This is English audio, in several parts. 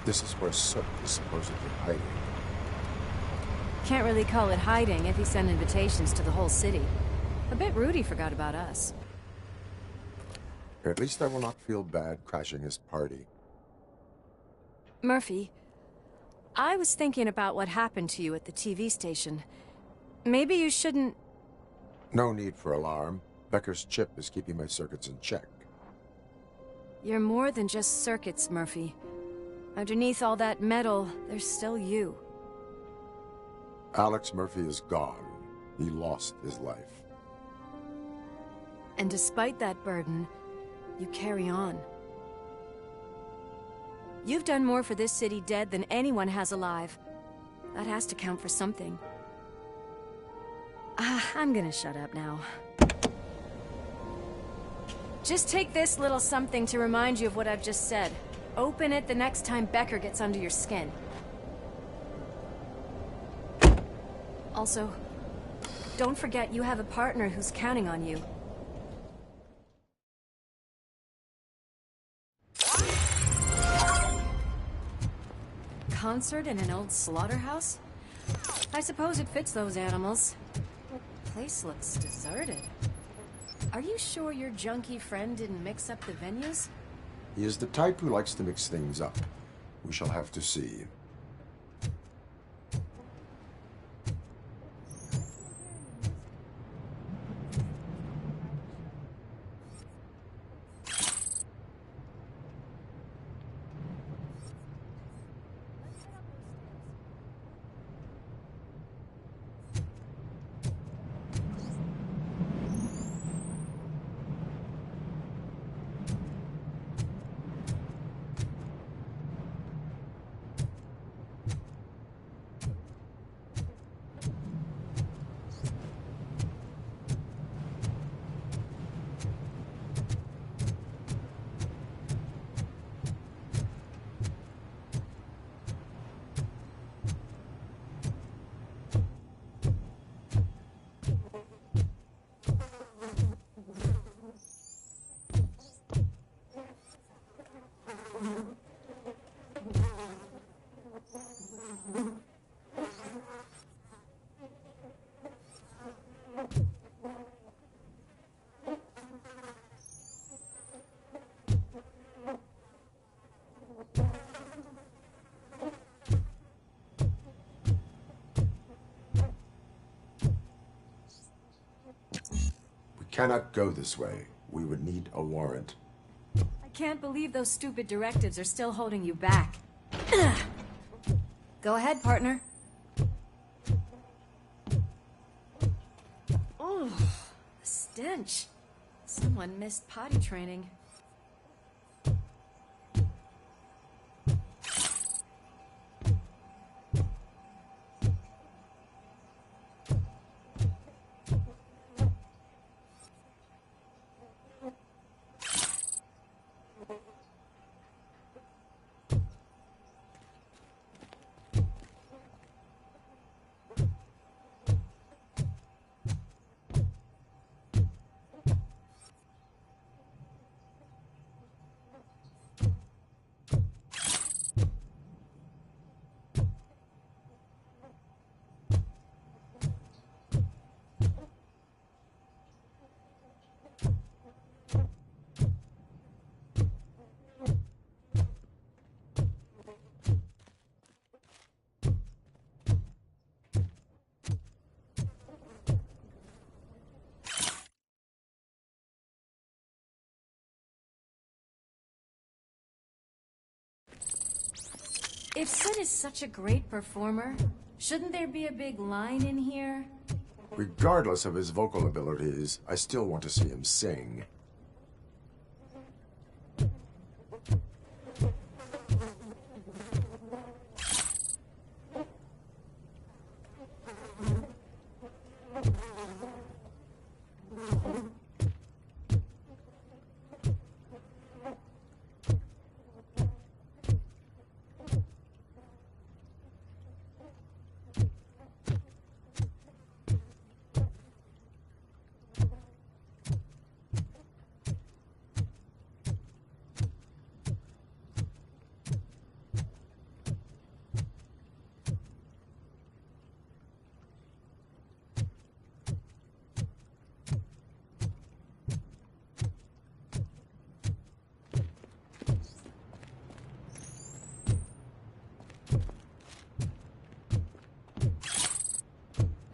This is where Sook is supposedly hiding. Can't really call it hiding if he sent invitations to the whole city. A bit rude he forgot about us. At least I will not feel bad crashing his party. Murphy, I was thinking about what happened to you at the TV station. Maybe you shouldn't... No need for alarm. Becker's chip is keeping my circuits in check. You're more than just circuits, Murphy. Underneath all that metal, there's still you. Alex Murphy is gone. He lost his life. And despite that burden, you carry on. You've done more for this city dead than anyone has alive. That has to count for something. I'm gonna shut up now. Just take this little something to remind you of what I've just said. Open it the next time Becker gets under your skin. Also, don't forget you have a partner who's counting on you. Concert in an old slaughterhouse? I suppose it fits those animals. Place looks deserted. Are you sure your junkie friend didn't mix up the venues? He is the type who likes to mix things up. We shall have to see. Cannot go this way. We would need a warrant. I can't believe those stupid directives are still holding you back. Go ahead, partner. Oh, the stench. Someone missed potty training. If Sid is such a great performer, shouldn't there be a big line in here? Regardless of his vocal abilities, I still want to see him sing.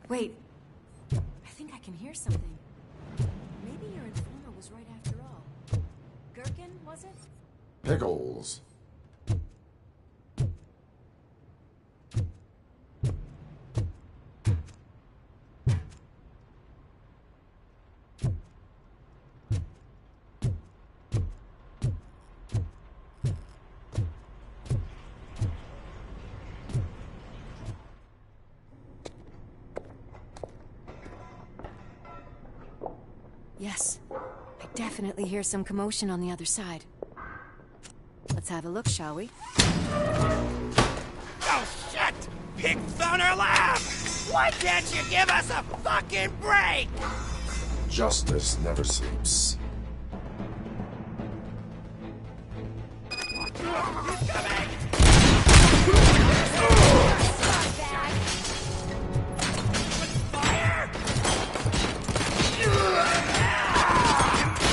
Wait. I think I can hear something. Maybe your informer was right after all. Gherkin, was it? Pickles. Yes. I definitely hear some commotion on the other side. Let's have a look, shall we? Oh, shit! Pigs on our lab! Why can't you give us a fucking break? Justice never sleeps. He's coming! Fire!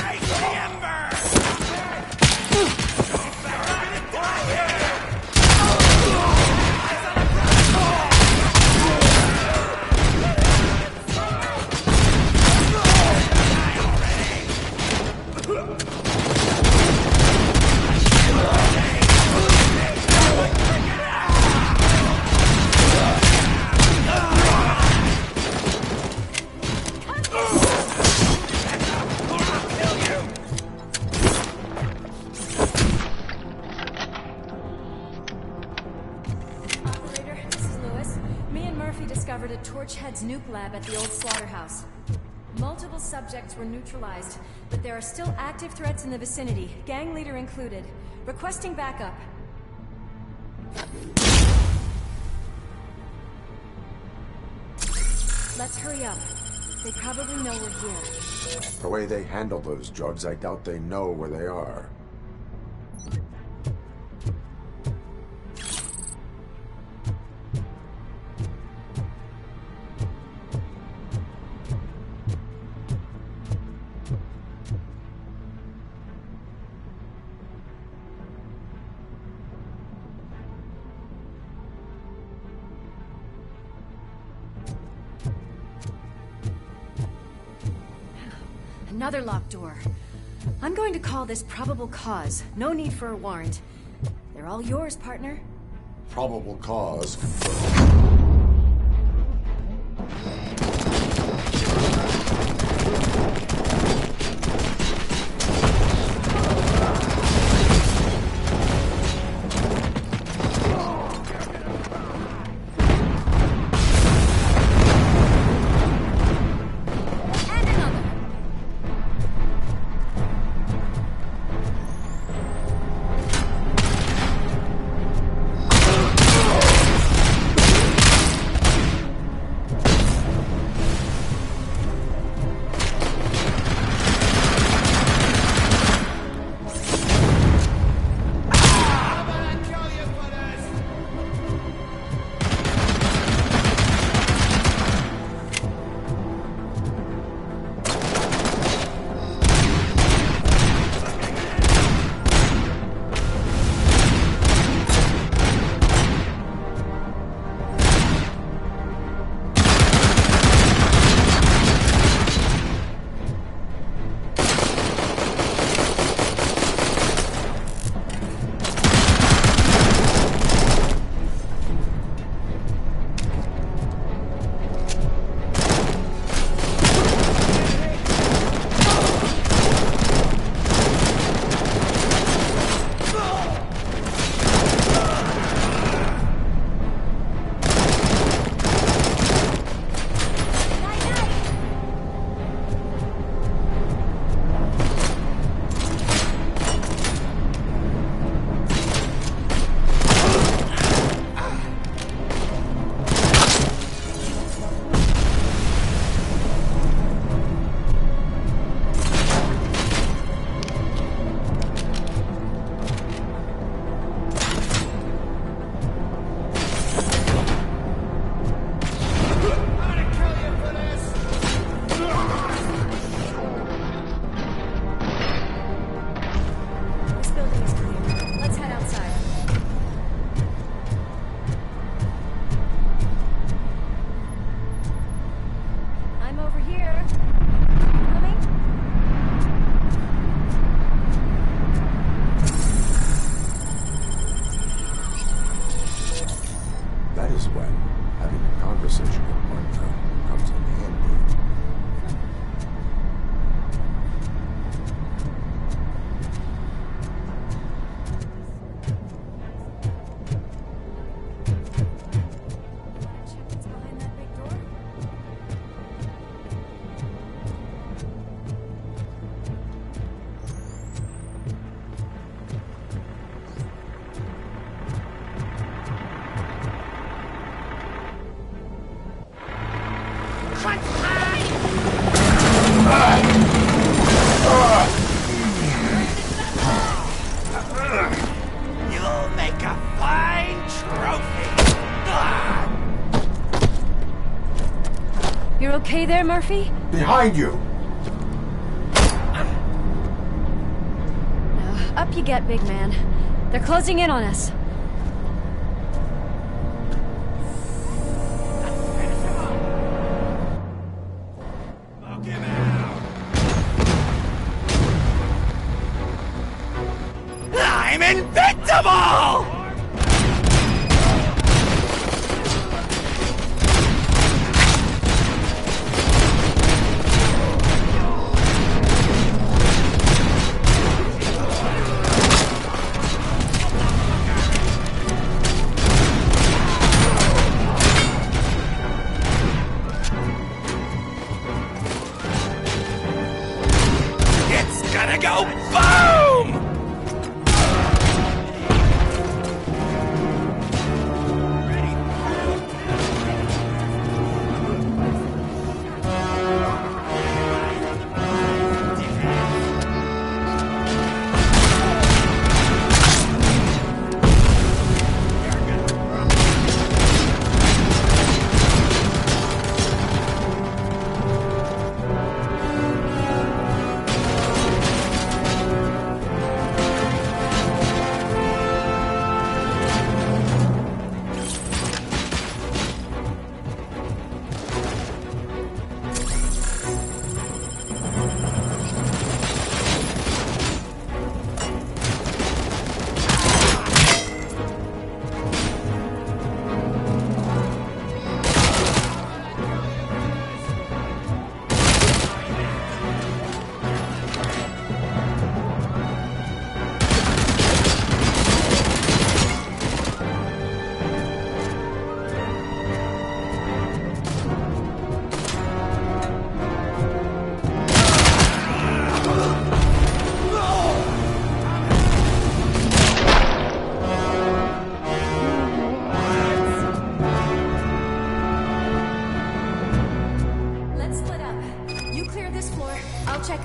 Raise the ember! Torchhead's nuke lab at the old slaughterhouse. Multiple subjects were neutralized, but there are still active threats in the vicinity, gang leader included. Requesting backup. Let's hurry up. They probably know we're here. The way they handle those drugs, I doubt they know where they are. Another locked door. I'm going to call this probable cause. No need for a warrant. They're all yours, partner. Probable cause confirmed. okay there, Murphy? Behind you! Up you get, big man. They're closing in on us. I'm invincible! It's gonna go boom!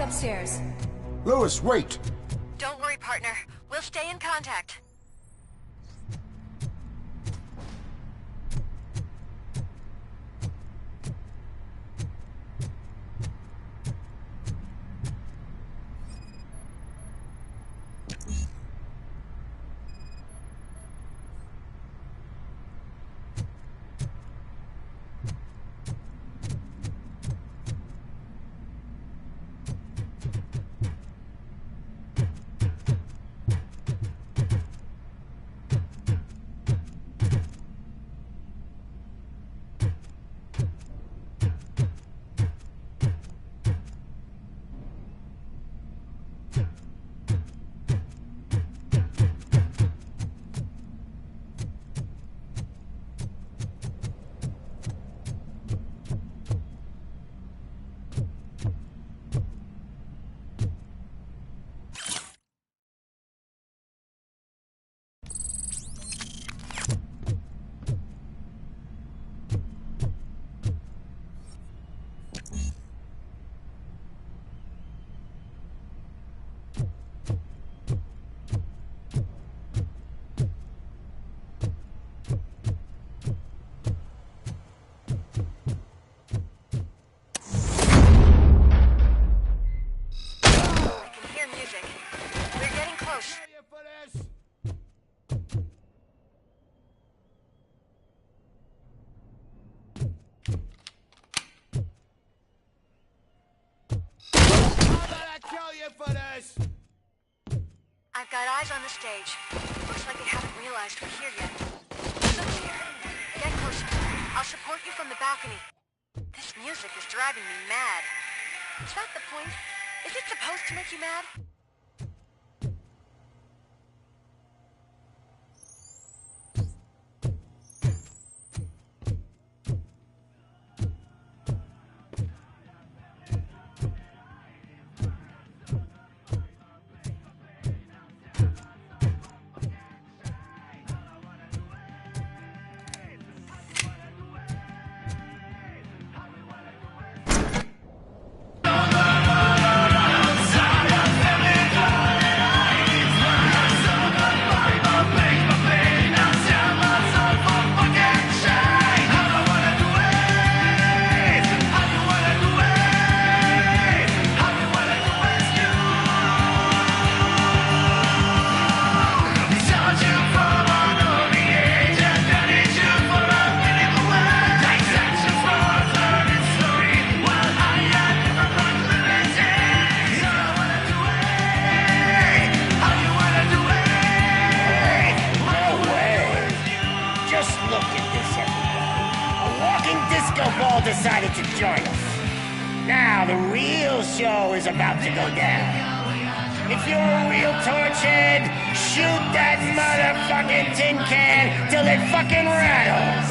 Upstairs. Lewis, wait! Don't worry, partner. We'll stay in contact. I've got eyes on the stage. Looks like they haven't realized we're here yet. Look here. Get closer. I'll support you from the balcony. This music is driving me mad. Is that the point? Is it supposed to make you mad? how the real show is about to go down. If you're a real torchhead, shoot that motherfucking tin can till it fucking rattles.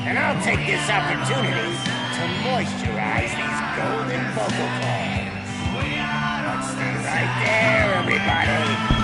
And I'll take this opportunity to moisturize these golden vocal cords. Let's stay right there, everybody.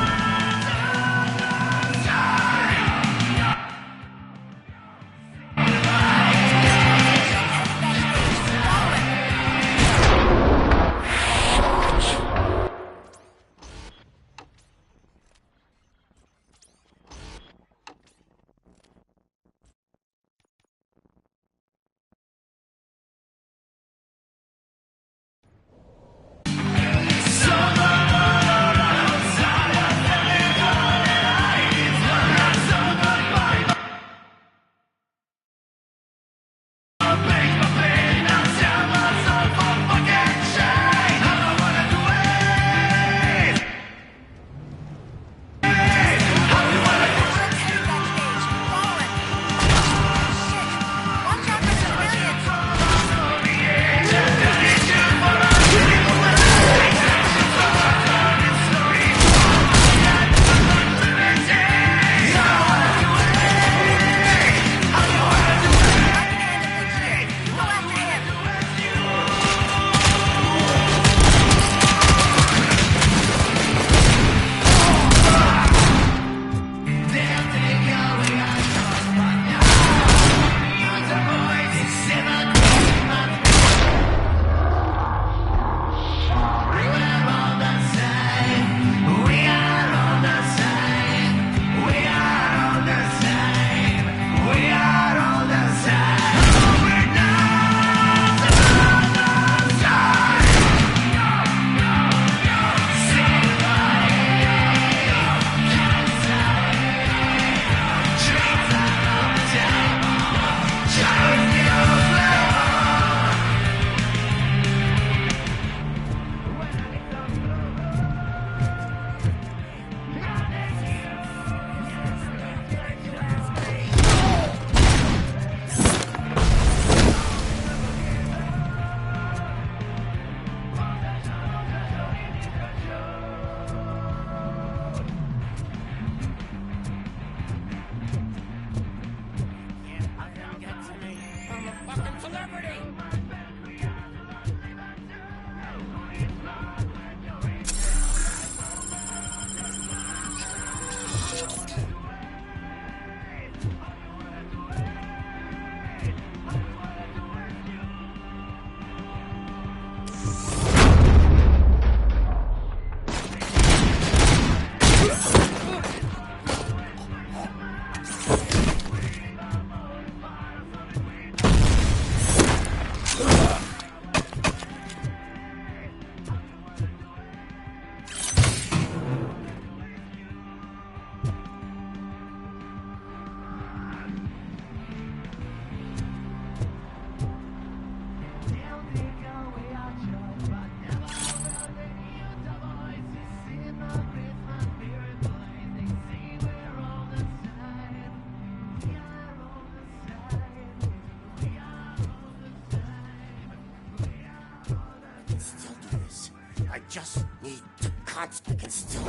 just need to concentrate still.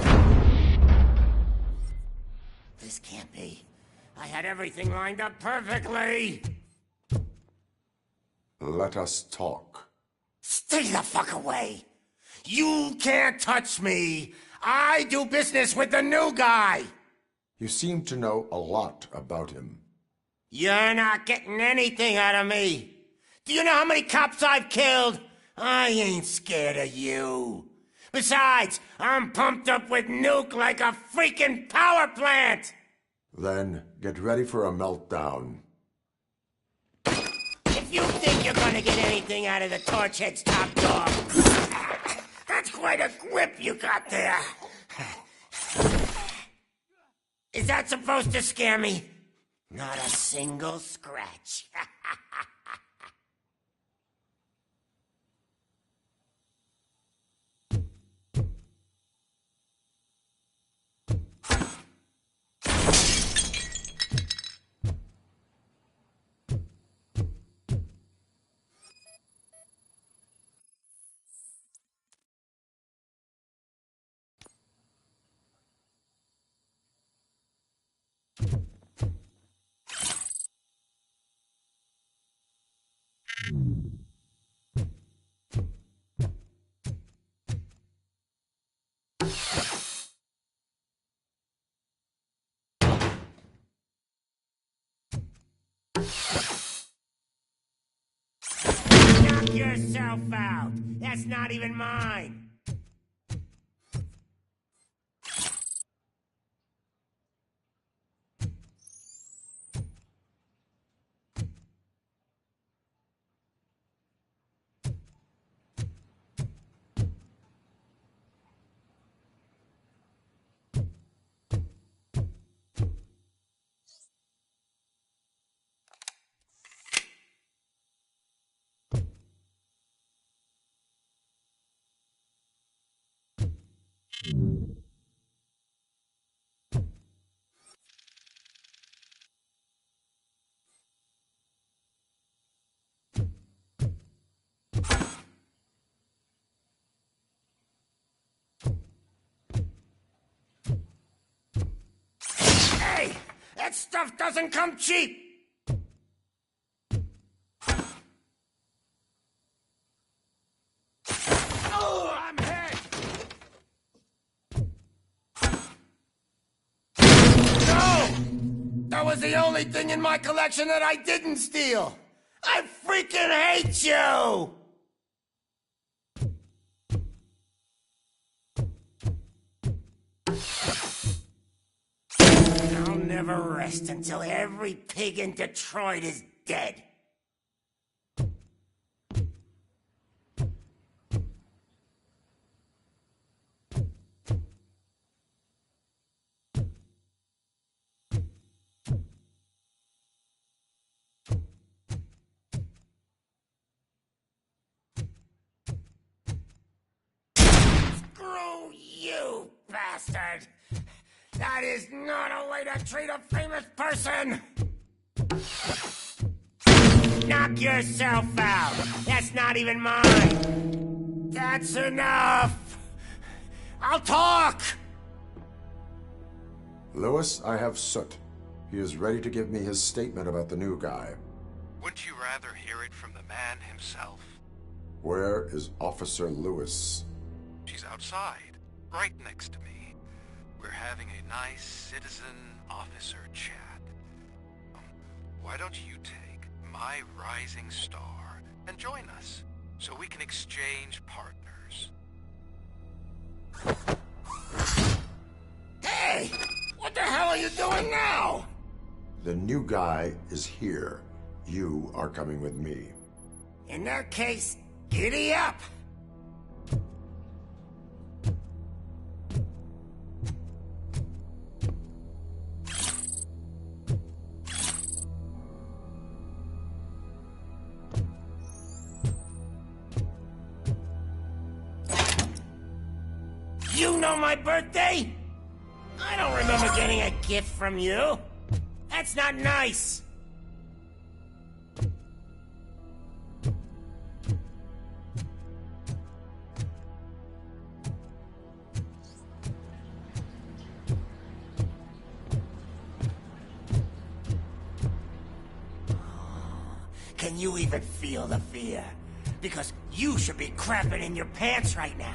This can't be. I had everything lined up perfectly. Let us talk. Stay the fuck away. You can't touch me. I do business with the new guy. You seem to know a lot about him. You're not getting anything out of me. Do you know how many cops I've killed? I ain't scared of you. Besides, I'm pumped up with nuke like a freaking power plant. Then get ready for a meltdown. If you think you're gonna get anything out of the Torchhead's top dog, that's quite a grip you got there. Is that supposed to scare me? Not a single scratch. Knock yourself out. That's not even mine. Hey! That stuff doesn't come cheap! Oh, I'm hit! No! That was the only thing in my collection that I didn't steal! I freaking hate you! I'll never rest until every pig in Detroit is dead. Screw you, bastard! That is not a way to treat a famous person! Knock yourself out! That's not even mine! That's enough! I'll talk! Lewis, I have Soot. He is ready to give me his statement about the new guy. Wouldn't you rather hear it from the man himself? Where is Officer Lewis? She's outside, right next to me. We're having a nice citizen-officer chat. Why don't you take my rising star and join us, so we can exchange partners? Hey! What the hell are you doing now? The new guy is here. You are coming with me. In that case, giddy up! You know my birthday? I don't remember getting a gift from you. That's not nice. Can you even feel the fear? Because you should be crapping in your pants right now.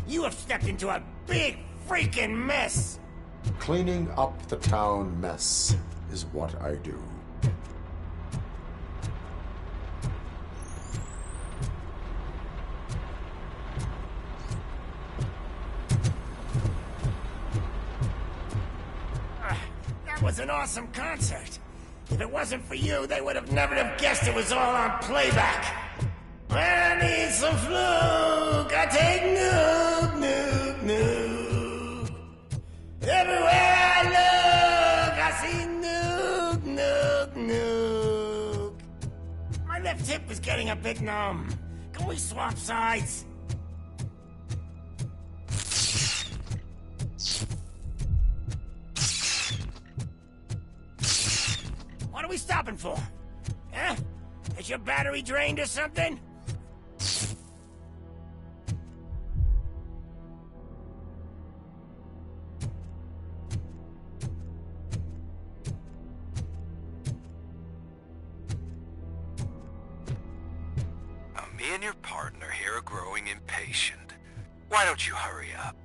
You have stepped into a big freaking mess. Cleaning up the town mess is what I do. That was an awesome concert. If it wasn't for you, they would have never have guessed it was all on playback. I need some fluke. I take nuke, nuke, nuke. Everywhere I look, I see nuke, nuke, nuke. My left hip is getting a bit numb. Can we swap sides? What are we stopping for? Huh? Is your battery drained or something? and your partner here are growing impatient. Why don't you hurry up?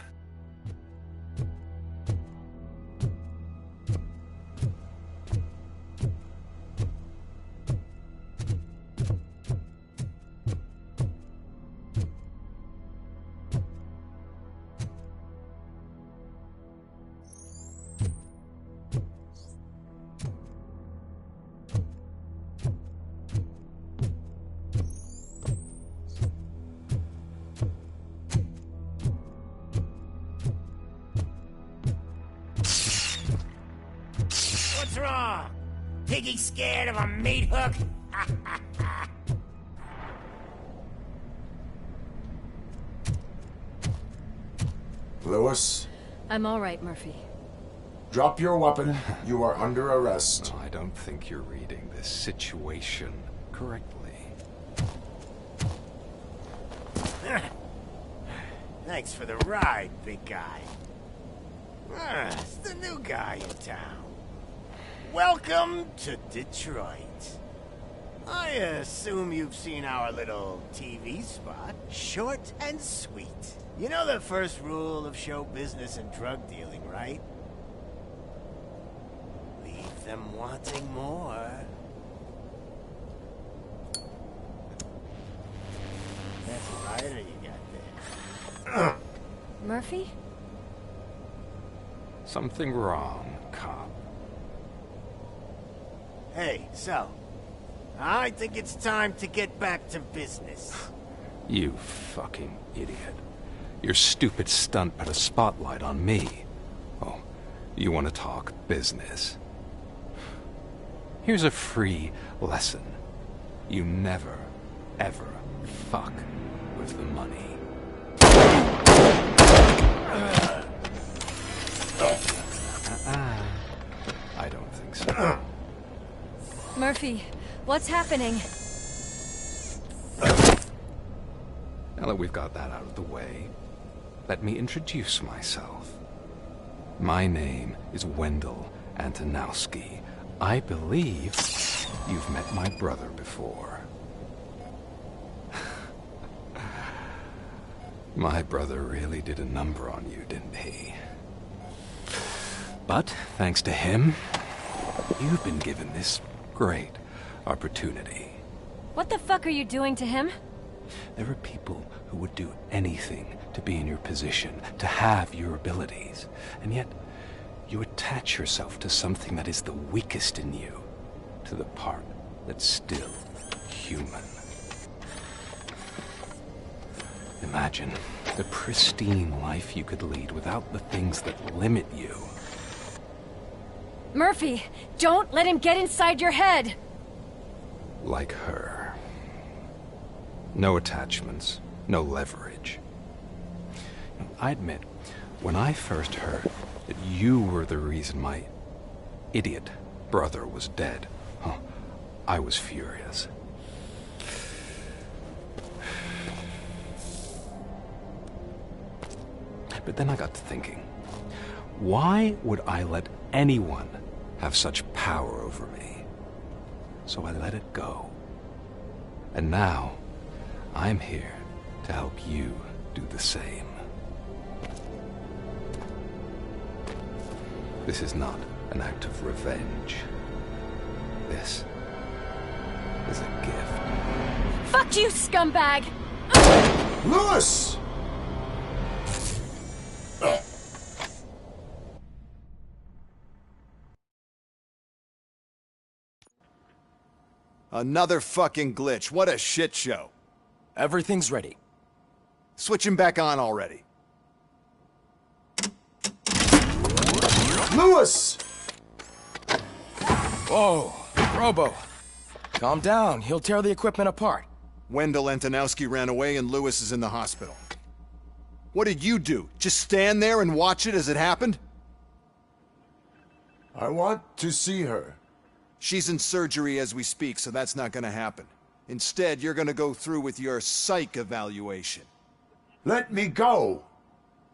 What's wrong? Piggy scared of a meat hook? Lewis, I'm all right, Murphy. drop your weapon. You are under arrest. I don't think you're reading this situation correctly. Thanks for the ride, big guy. It's the new guy in town. Welcome to Detroit. I assume you've seen our little TV spot. Short and sweet. You know the first rule of show business and drug dealing, right? Leave them wanting more. That's a lighter you got there. Murphy? Something wrong, cop. Hey, so, I think it's time to get back to business. You fucking idiot. Your stupid stunt put a spotlight on me. Oh, you want to talk business? Here's a free lesson. You never, ever fuck with the money. I don't think so. Murphy, what's happening? Now that we've got that out of the way, let me introduce myself. My name is Wendell Antonowski. I believe you've met my brother before. My brother really did a number on you, didn't he? But, thanks to him, you've been given this great opportunity. What the fuck are you doing to him? There are people who would do anything to be in your position, to have your abilities, and yet you attach yourself to something that is the weakest in you, to the part that's still human. Imagine the pristine life you could lead without the things that limit you. Murphy, don't let him get inside your head! Like her. No attachments, no leverage. I admit, when I first heard that you were the reason my idiot brother was dead, I was furious. But then I got to thinking, why would I let anyone have such power over me? So I let it go. And now, I'm here to help you do the same. This is not an act of revenge. This is a gift. Fuck you, scumbag! Lewis! Another fucking glitch. What a shit show. Everything's ready. Switch him back on already. Lewis! Whoa, Robo. Calm down. He'll tear the equipment apart. Wendell Antonowski ran away and Lewis is in the hospital. What did you do? Just stand there and watch it as it happened? I want to see her. She's in surgery as we speak, so that's not gonna happen. Instead, you're gonna go through with your psych evaluation. Let me go!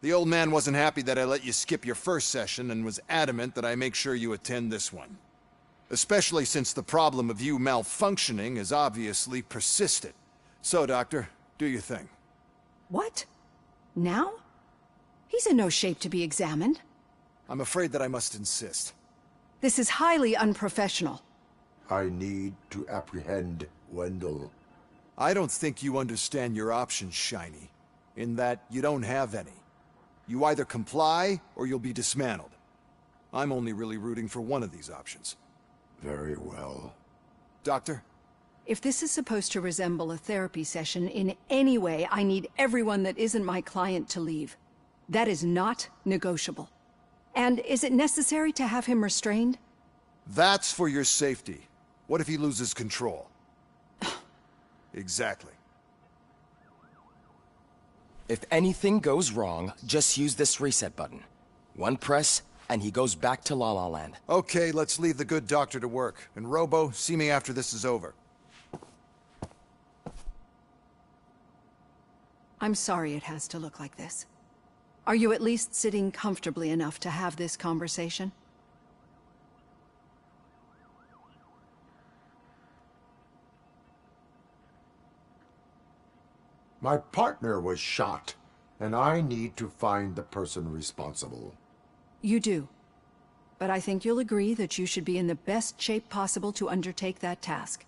The old man wasn't happy that I let you skip your first session and was adamant that I make sure you attend this one. Especially since the problem of you malfunctioning is obviously persistent. So, Doctor, Do your thing. What? Now? He's in no shape to be examined. I'm afraid that I must insist. This is highly unprofessional. I need to apprehend Wendell. I don't think you understand your options, Shiny. In that you don't have any. You either comply, or you'll be dismantled. I'm only really rooting for one of these options. Very well. Doctor? If this is supposed to resemble a therapy session in any way, I need everyone that isn't my client to leave. That is not negotiable. And is it necessary to have him restrained? That's for your safety. What if he loses control? Exactly. If anything goes wrong, just use this reset button. One press, and he goes back to La La Land. Okay, let's leave the good doctor to work. And Robo, see me after this is over. I'm sorry it has to look like this. Are you at least sitting comfortably enough to have this conversation? My partner was shot, and I need to find the person responsible. You do. But I think you'll agree that you should be in the best shape possible to undertake that task.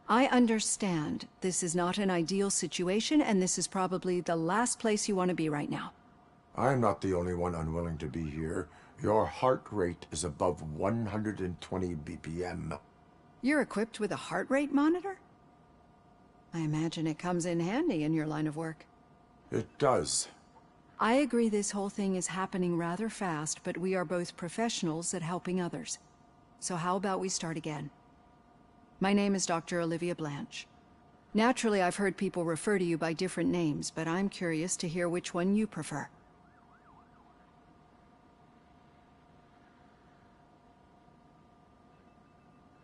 I understand this is not an ideal situation, and this is probably the last place you want to be right now. I'm not the only one unwilling to be here. Your heart rate is above 120 BPM. You're equipped with a heart rate monitor? I imagine it comes in handy in your line of work. It does. I agree this whole thing is happening rather fast, but we are both professionals at helping others. So how about we start again? My name is Dr. Olivia Blanche. Naturally, I've heard people refer to you by different names, but I'm curious to hear which one you prefer.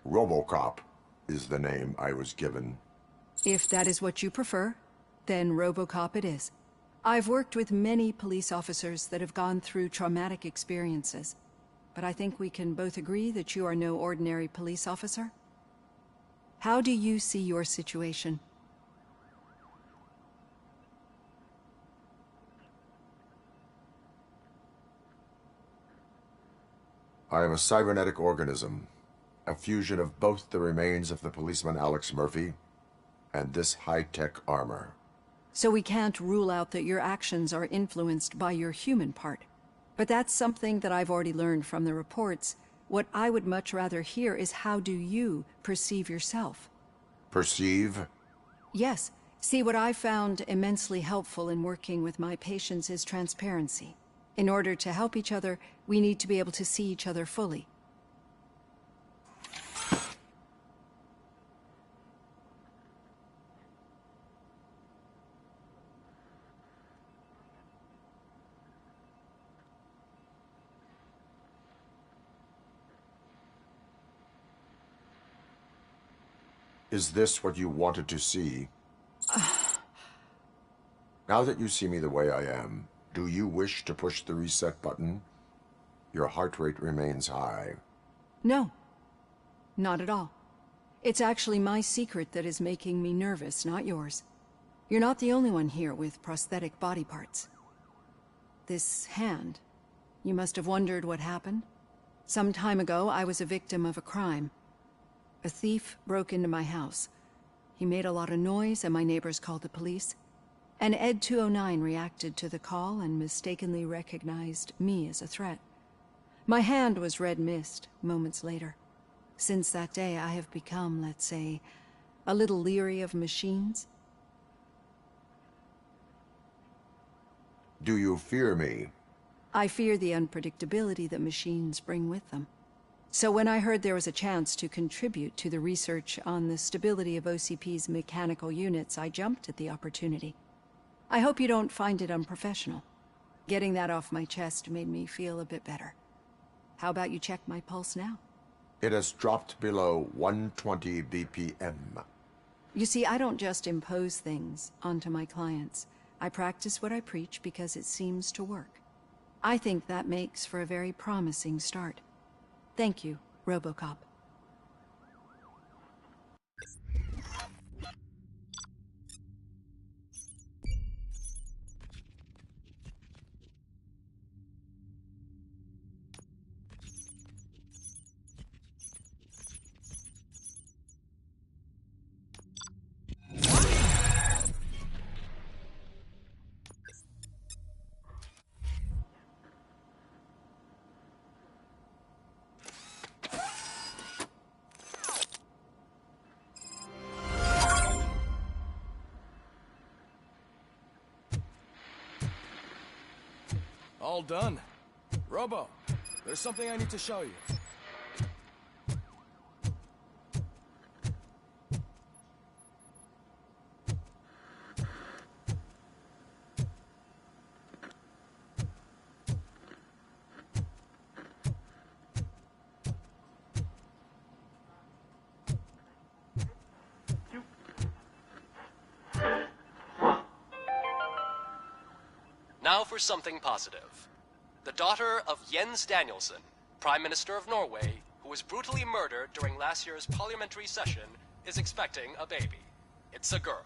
Robocop is the name I was given. If that is what you prefer, then Robocop it is. I've worked with many police officers that have gone through traumatic experiences, but I think we can both agree that you are no ordinary police officer. How do you see your situation? I am a cybernetic organism, a fusion of both the remains of the policeman Alex Murphy and this high-tech armor. So we can't rule out that your actions are influenced by your human part. But that's something that I've already learned from the reports. What I would much rather hear is how do you perceive yourself? Perceive? Yes. See, what I found immensely helpful in working with my patients is transparency. In order to help each other, we need to be able to see each other fully. Is this what you wanted to see? Now that you see me the way I am, do you wish to push the reset button? Your heart rate remains high. No. Not at all. It's actually my secret that is making me nervous, not yours. You're not the only one here with prosthetic body parts. This hand, you must have wondered what happened. Some time ago, I was a victim of a crime. A thief broke into my house. He made a lot of noise and my neighbors called the police. And Ed 209 reacted to the call and mistakenly recognized me as a threat. My hand was red mist moments later. Since that day, I have become, let's say, a little leery of machines. Do you fear me? I fear the unpredictability that machines bring with them. So when I heard there was a chance to contribute to the research on the stability of OCP's mechanical units, I jumped at the opportunity. I hope you don't find it unprofessional. Getting that off my chest made me feel a bit better. How about you check my pulse now? It has dropped below 120 BPM. You see, I don't just impose things onto my clients. I practice what I preach because it seems to work. I think that makes for a very promising start. Thank you, Robocop. All done. Robo, there's something I need to show you. Now for something positive. The daughter of Jens Danielson, Prime Minister of Norway, who was brutally murdered during last year's parliamentary session, is expecting a baby. It's a girl.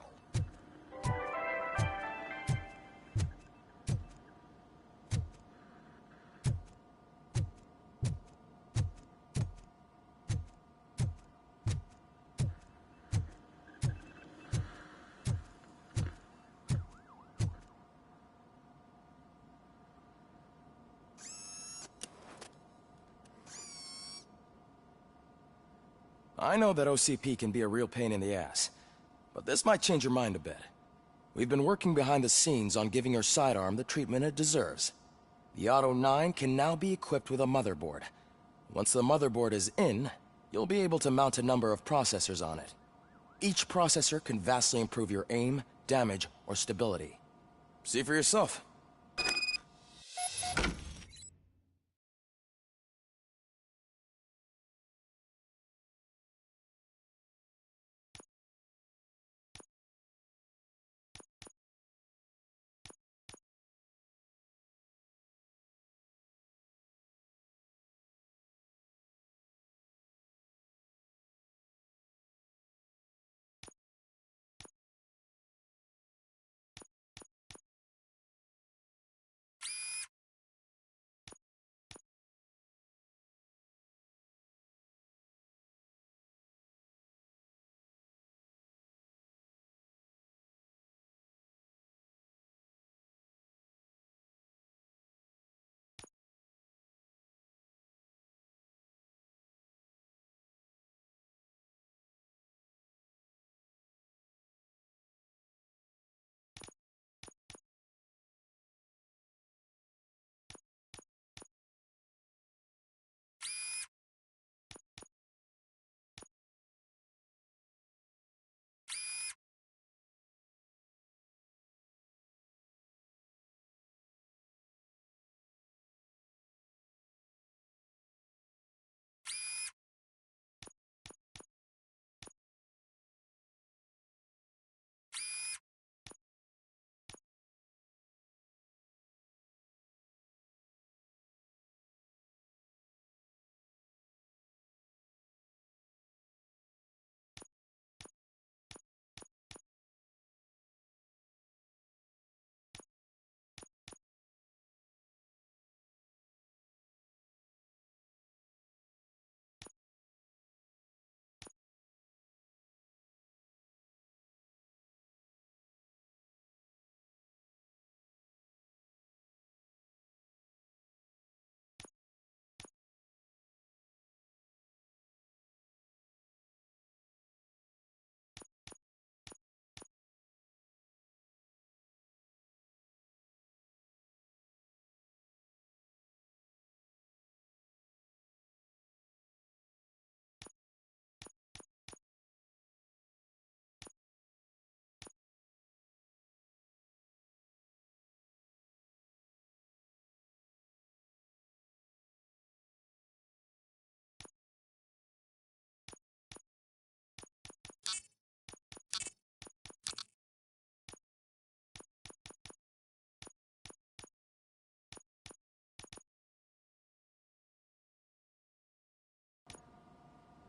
I know that OCP can be a real pain in the ass, but this might change your mind a bit. We've been working behind the scenes on giving your sidearm the treatment it deserves. The Auto 9 can now be equipped with a motherboard. Once the motherboard is in, you'll be able to mount a number of processors on it. Each processor can vastly improve your aim, damage, or stability. See for yourself.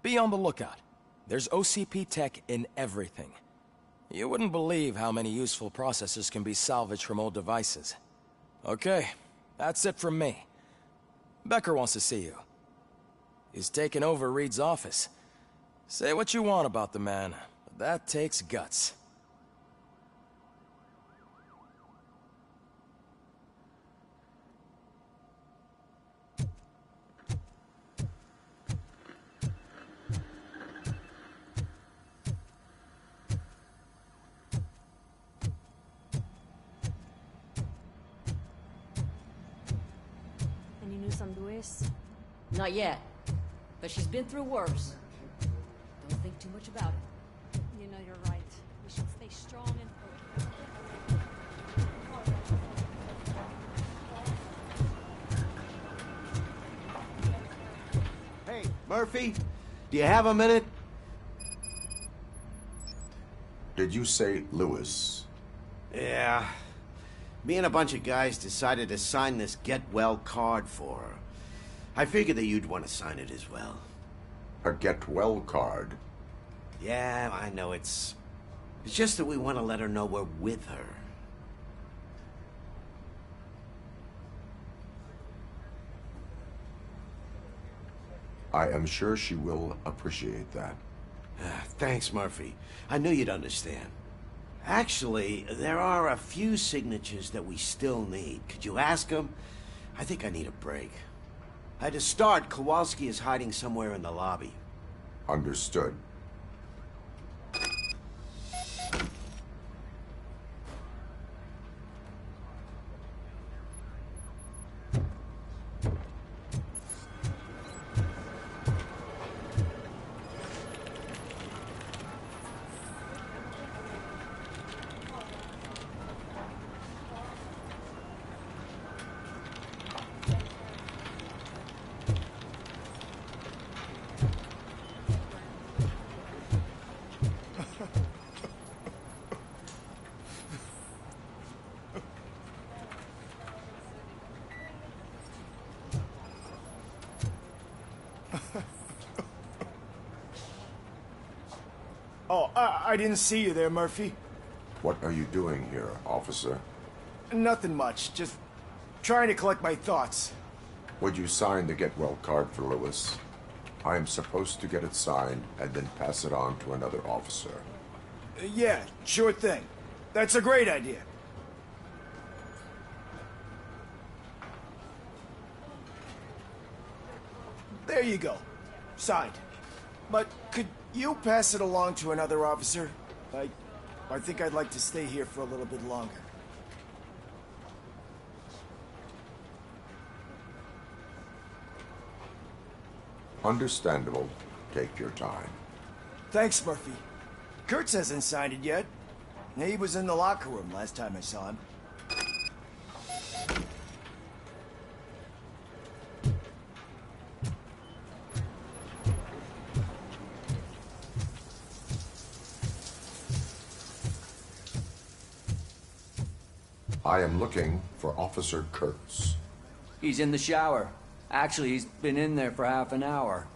Be on the lookout. There's OCP tech in everything. You wouldn't believe how many useful processors can be salvaged from old devices. Okay, that's it from me. Becker wants to see you. He's taken over Reed's office. Say what you want about the man, but that takes guts. worse on Luis? Not yet. But she's been through worse. Don't think too much about it. You know you're right. We should stay strong and focused. Hey, Murphy, do you have a minute? Did you say Lewis? Yeah. Me and a bunch of guys decided to sign this get well card for her. I figured that you'd want to sign it as well. A get well card? Yeah, I know it's just that we want to let her know we're with her. I am sure she will appreciate that. Thanks, Murphy. I knew you'd understand. Actually, there are a few signatures that we still need. Could you ask them? I think I need a break. To start, Kowalski is hiding somewhere in the lobby. Understood. Oh, I didn't see you there, Murphy. What are you doing here, officer? Nothing much, just trying to collect my thoughts. Would you sign the get well card for Lewis? I am supposed to get it signed and then pass it on to another officer. Yeah, sure thing. That's a great idea. There you go. Signed. But could you pass it along to another officer? I think I'd like to stay here for a little bit longer. Understandable. Take your time. Thanks, Murphy. Kurtz hasn't signed it yet. He was in the locker room last time I saw him. I am looking for Officer Kurtz. He's in the shower. Actually, he's been in there for half an hour.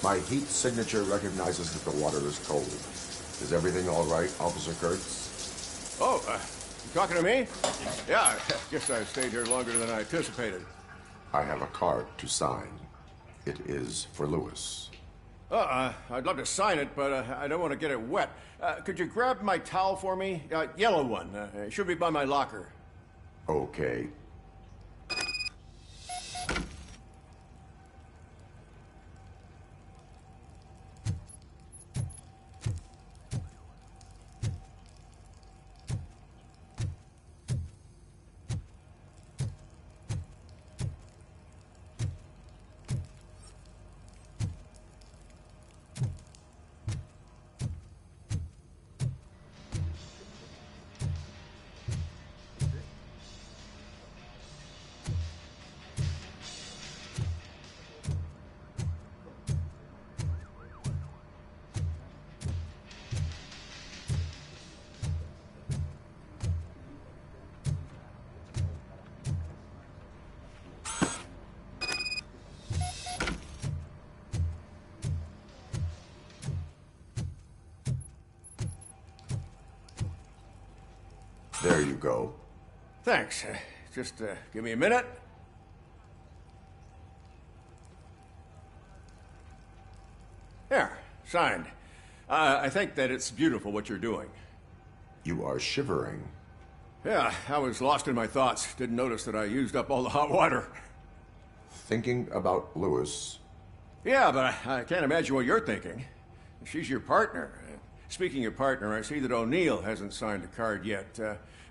My heat signature recognizes that the water is cold. Is everything all right, Officer Kurtz? Oh, you talking to me? Yeah, I guess I stayed here longer than I anticipated. I have a card to sign. It is for Lewis. I'd love to sign it, but I don't want to get it wet. Could you grab my towel for me? Yellow one. It should be by my locker. Okay. There you go. Thanks. Just give me a minute. There, signed. I think that it's beautiful what you're doing. You are shivering. Yeah, I was lost in my thoughts. Didn't notice that I used up all the hot water. Thinking about Lewis. Yeah, but I can't imagine what you're thinking. She's your partner. Speaking of partner, I see that O'Neill hasn't signed a card yet.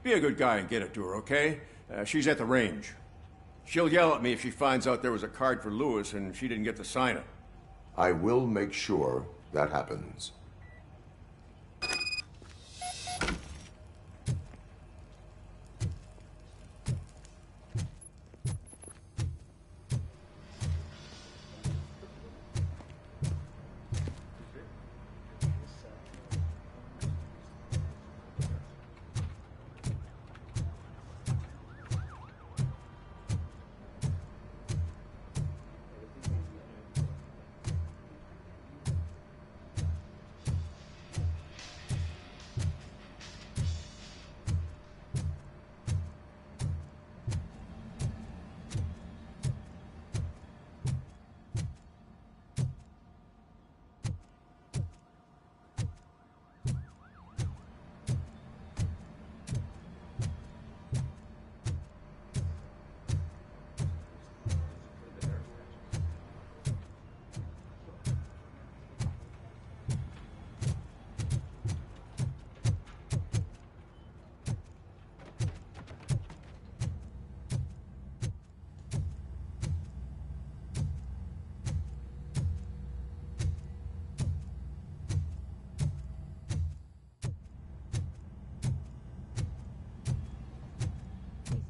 Be a good guy and get it to her, okay? She's at the range. She'll yell at me if she finds out there was a card for Lewis and she didn't get to sign it. I will make sure that happens.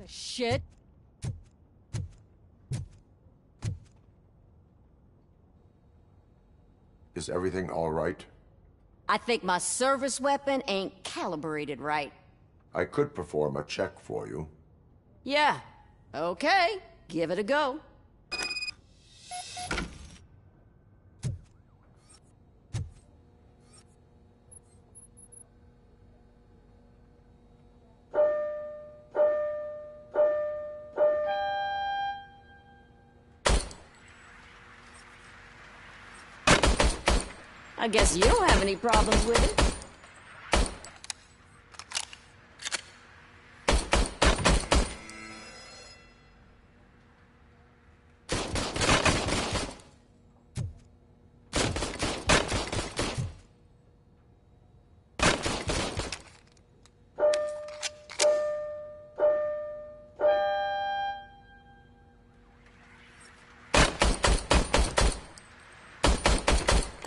Shit. Is everything all right? I think my service weapon ain't calibrated right. I could perform a check for you. Yeah. Okay. Give it a go. I guess you don't have any problems with it.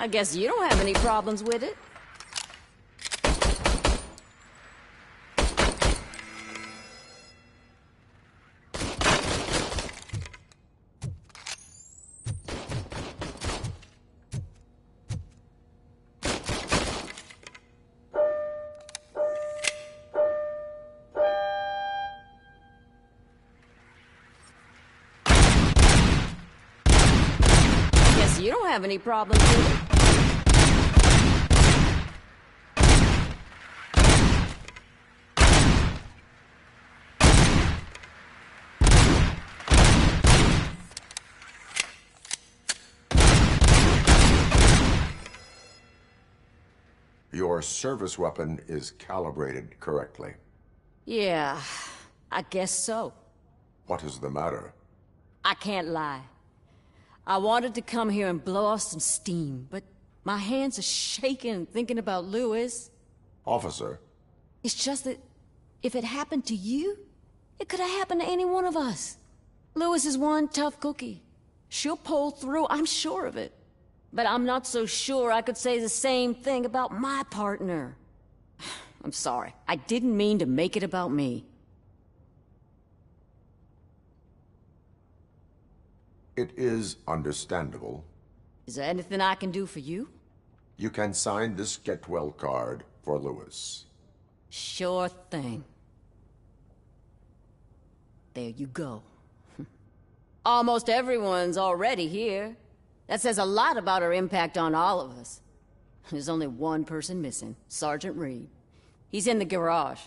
I guess you don't have any problems with it. Guess you don't have any problems with it. Your service weapon is calibrated correctly. Yeah, I guess so. What is the matter? I can't lie. I wanted to come here and blow off some steam, but my hands are shaking thinking about Lewis. Officer. It's just that if it happened to you, it could have happened to any one of us. Lewis is one tough cookie. She'll pull through, I'm sure of it. But I'm not so sure I could say the same thing about my partner. I'm sorry. I didn't mean to make it about me. It is understandable. Is there anything I can do for you? You can sign this Get Well card for Lewis. Sure thing. There you go. Almost everyone's already here. That says a lot about her impact on all of us. There's only one person missing, Sergeant Reed. He's in the garage.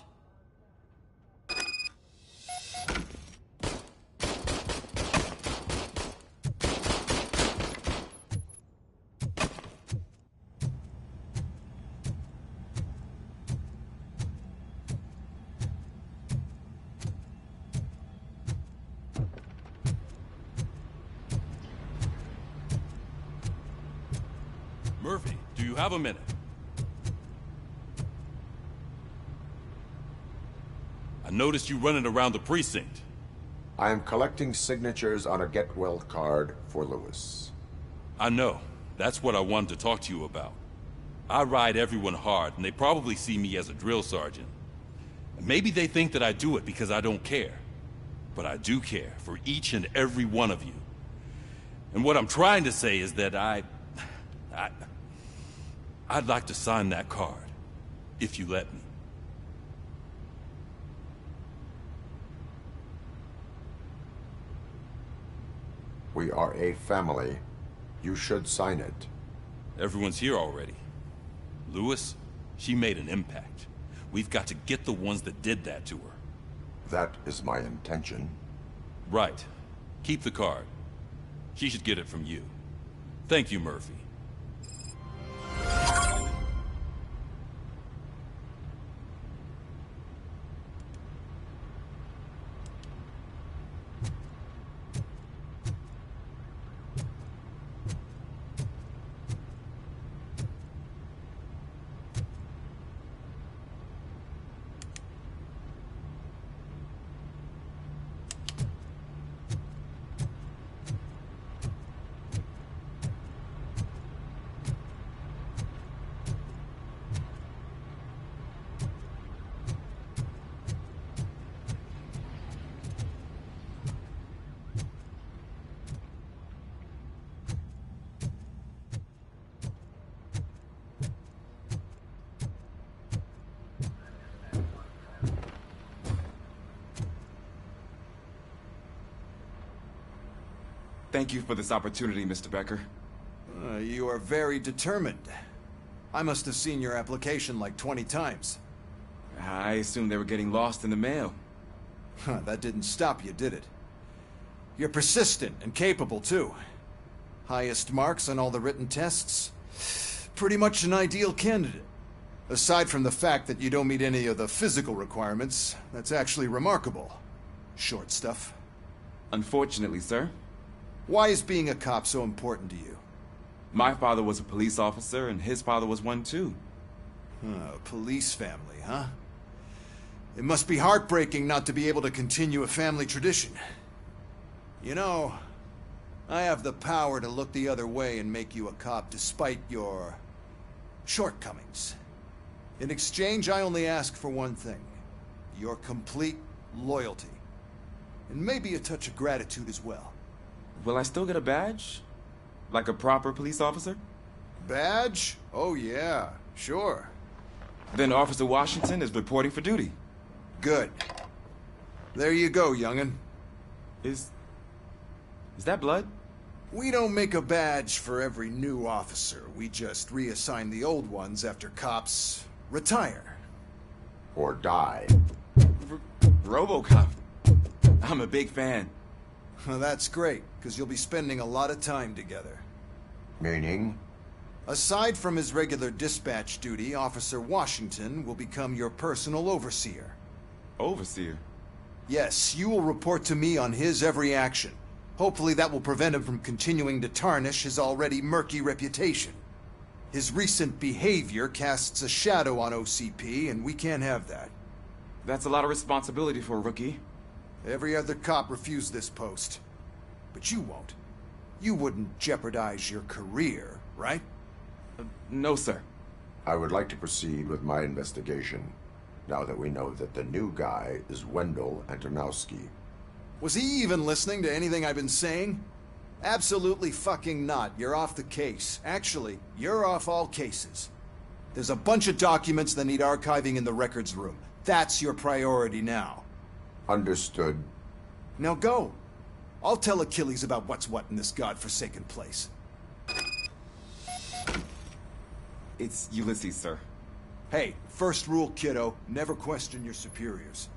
Murphy, do you have a minute? I noticed you running around the precinct. I am collecting signatures on a get-well card for Lewis. I know. That's what I wanted to talk to you about. I ride everyone hard, and they probably see me as a drill sergeant. Maybe they think that I do it because I don't care. But I do care for each and every one of you. And what I'm trying to say is that I'd like to sign that card, if you let me. We are a family. You should sign it. Everyone's here already. Lewis, she made an impact. We've got to get the ones that did that to her. That is my intention. Right. Keep the card. She should get it from you. Thank you, Murphy. Thank you for this opportunity, Mr. Becker. You are very determined. I must have seen your application like 20 times. I assumed they were getting lost in the mail. That didn't stop you, did it? You're persistent and capable, too. Highest marks on all the written tests. Pretty much an ideal candidate. Aside from the fact that you don't meet any of the physical requirements, that's actually remarkable. Short stuff. Unfortunately, sir. Why is being a cop so important to you? My father was a police officer, and his father was one too. A police family, huh? It must be heartbreaking not to be able to continue a family tradition. You know, I have the power to look the other way and make you a cop despite your shortcomings. In exchange, I only ask for one thing. Your complete loyalty. And maybe a touch of gratitude as well. Will I still get a badge? Like a proper police officer? Badge? Oh yeah, sure. Then Officer Washington is reporting for duty. Good. There you go, young'un. Is that blood? We don't make a badge for every new officer. We just reassign the old ones after cops retire. Or die. Robocop. I'm a big fan. Well, that's great, because you'll be spending a lot of time together. Meaning? Aside from his regular dispatch duty, Officer Washington will become your personal overseer. Overseer? Yes, you will report to me on his every action. Hopefully that will prevent him from continuing to tarnish his already murky reputation. His recent behavior casts a shadow on OCP, and we can't have that. That's a lot of responsibility for a rookie. Every other cop refused this post. But you won't. You wouldn't jeopardize your career, right? No, sir. I would like to proceed with my investigation, now that we know that the new guy is Wendell Antonowski. Was he even listening to anything I've been saying? Absolutely fucking not. You're off the case. Actually, you're off all cases. There's a bunch of documents that need archiving in the records room. That's your priority now. Understood. Now go. I'll tell Achilles about what's what in this godforsaken place. It's Ulysses, sir. Hey, first rule, kiddo, never question your superiors.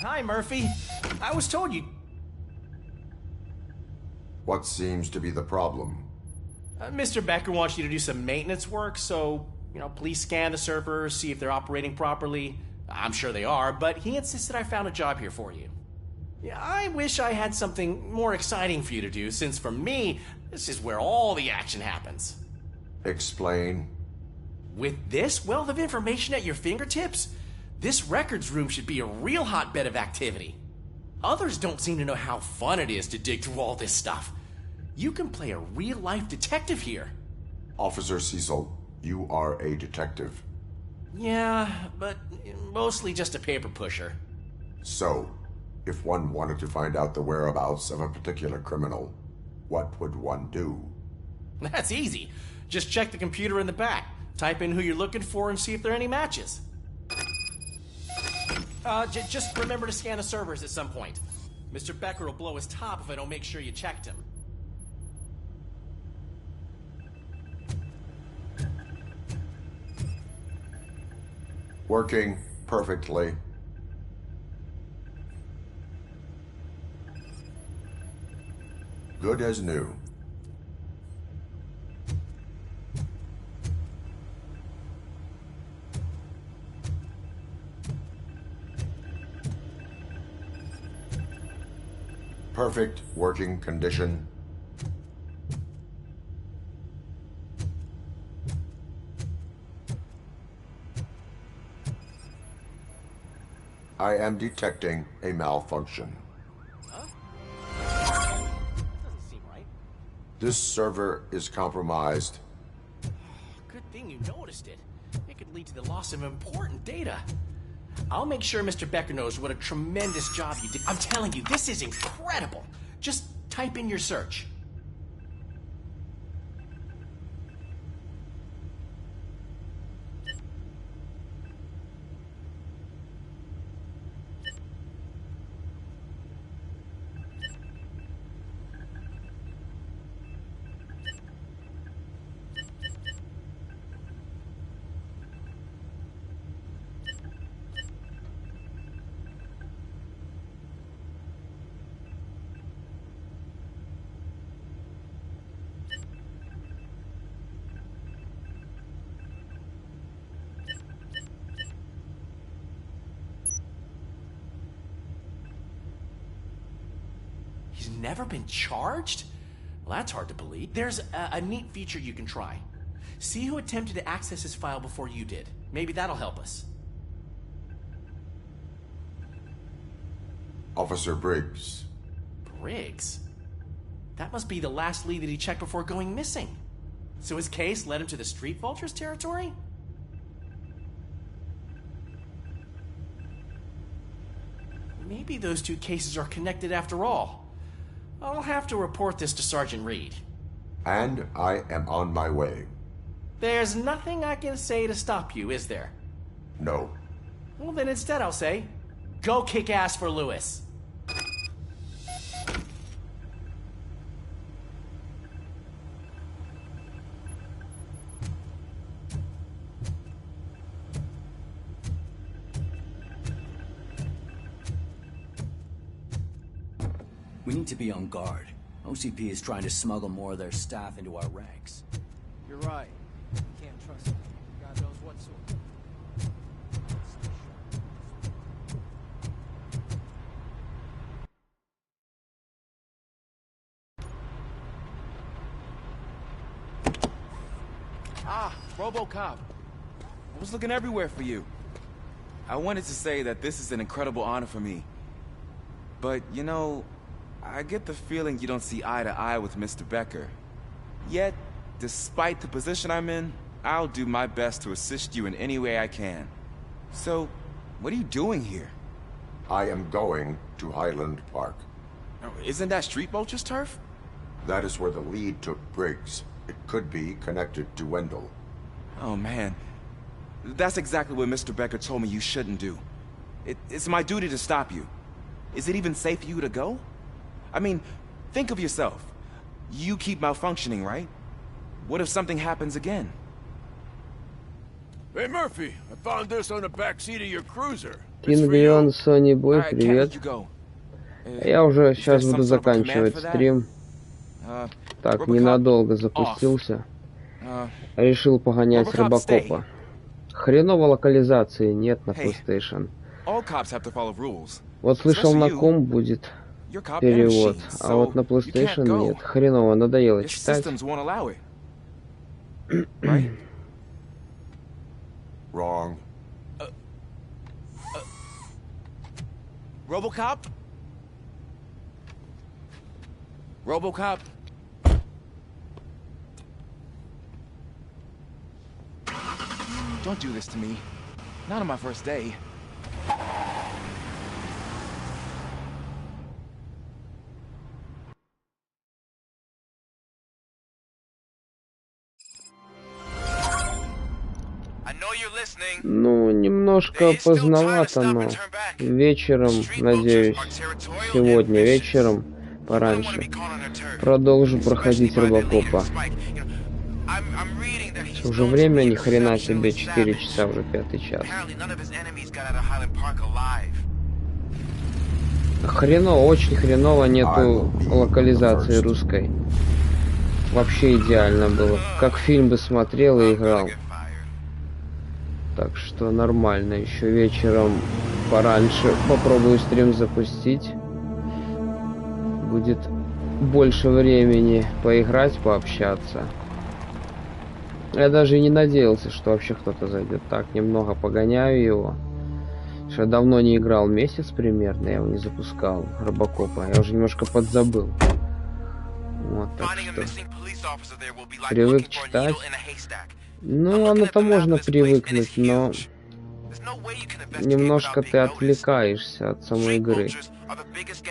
Hi, Murphy. I was told you... What seems to be the problem? Mr. Becker wants you to do some maintenance work, so, please scan the servers, see if they're operating properly. I'm sure they are, but he insisted I found a job here for you. Yeah, I wish I had something more exciting for you to do, since for me, this is where all the action happens. Explain. With this wealth of information at your fingertips, this records room should be a real hotbed of activity. Others don't seem to know how fun it is to dig through all this stuff. You can play a real-life detective here. Officer Cecil, you are a detective. Yeah, but mostly just a paper pusher. So, if one wanted to find out the whereabouts of a particular criminal, what would one do? That's easy. Just check the computer in the back, type in who you're looking for, and see if there are any matches. Just remember to scan the servers at some point. Mr. Becker will blow his top if I don't make sure you checked him. Working perfectly. Good as new. Perfect working condition. I am detecting a malfunction. Huh? Doesn't seem right. This server is compromised. Good thing you noticed it. It could lead to the loss of important data. I'll make sure Mr. Becker knows what a tremendous job you did. I'm telling you, this is incredible. Just type in your search. He's never been charged? Well, that's hard to believe. There's a neat feature you can try. See who attempted to access his file before you did. Maybe that'll help us. Officer Briggs. Briggs? That must be the last lead that he checked before going missing. So his case led him to the Street Vultures territory? Maybe those two cases are connected after all. I'll have to report this to Sergeant Reed. And I am on my way. There's nothing I can say to stop you, is there? No. Well, then instead I'll say, go kick ass for Lewis. We need to be on guard. OCP is trying to smuggle more of their staff into our ranks. You're right. You can't trust them. God knows what sort. Ah, Robocop. I was looking everywhere for you. I wanted to say that this is an incredible honor for me. But, you know, I get the feeling you don't see eye to eye with Mr. Becker. Yet, despite the position I'm in, I'll do my best to assist you in any way I can. So, what are you doing here? I am going to Highland Park. Oh, isn't that Street Vulture's turf? That is where the lead took Briggs. It could be connected to Wendell. Oh, man. That's exactly what Mr. Becker told me you shouldn't do. It's my duty to stop you. Is it even safe for you to go? I mean, think of yourself. You keep malfunctioning, right? What if something happens again? Hey, Murphy, I found this on the back seat of your cruiser. Кингрион, Сони Бой, привет. Я уже сейчас буду заканчивать стрим. Так, ненадолго запустился. Решил погонять Робокопа. Хреново локализации нет на PlayStation. Вот слышал, на ком будет перевод, а вот на PlayStation нет. Хреново, надоело читать. Wrong. Robocop? Robocop? Don't do this to me. Not on my first day. Ну, немножко поздновато, но вечером, надеюсь, сегодня вечером, пораньше, продолжу проходить Робокопа. Уже время, ни хрена себе, 4 часа, уже 5-й час. Хреново, очень хреново, нету локализации русской. Вообще идеально было. Как фильм бы смотрел и играл. Так что нормально. Еще вечером пораньше попробую стрим запустить. Будет больше времени поиграть, пообщаться. Я даже и не надеялся, что вообще кто-то зайдет. Так, немного погоняю его. Что я давно не играл, месяц примерно, я его не запускал, Робокопа. Я уже немножко подзабыл. Вот, так что привык читать. Ну, оно-то можно привыкнуть, но немножко ты отвлекаешься от самой игры.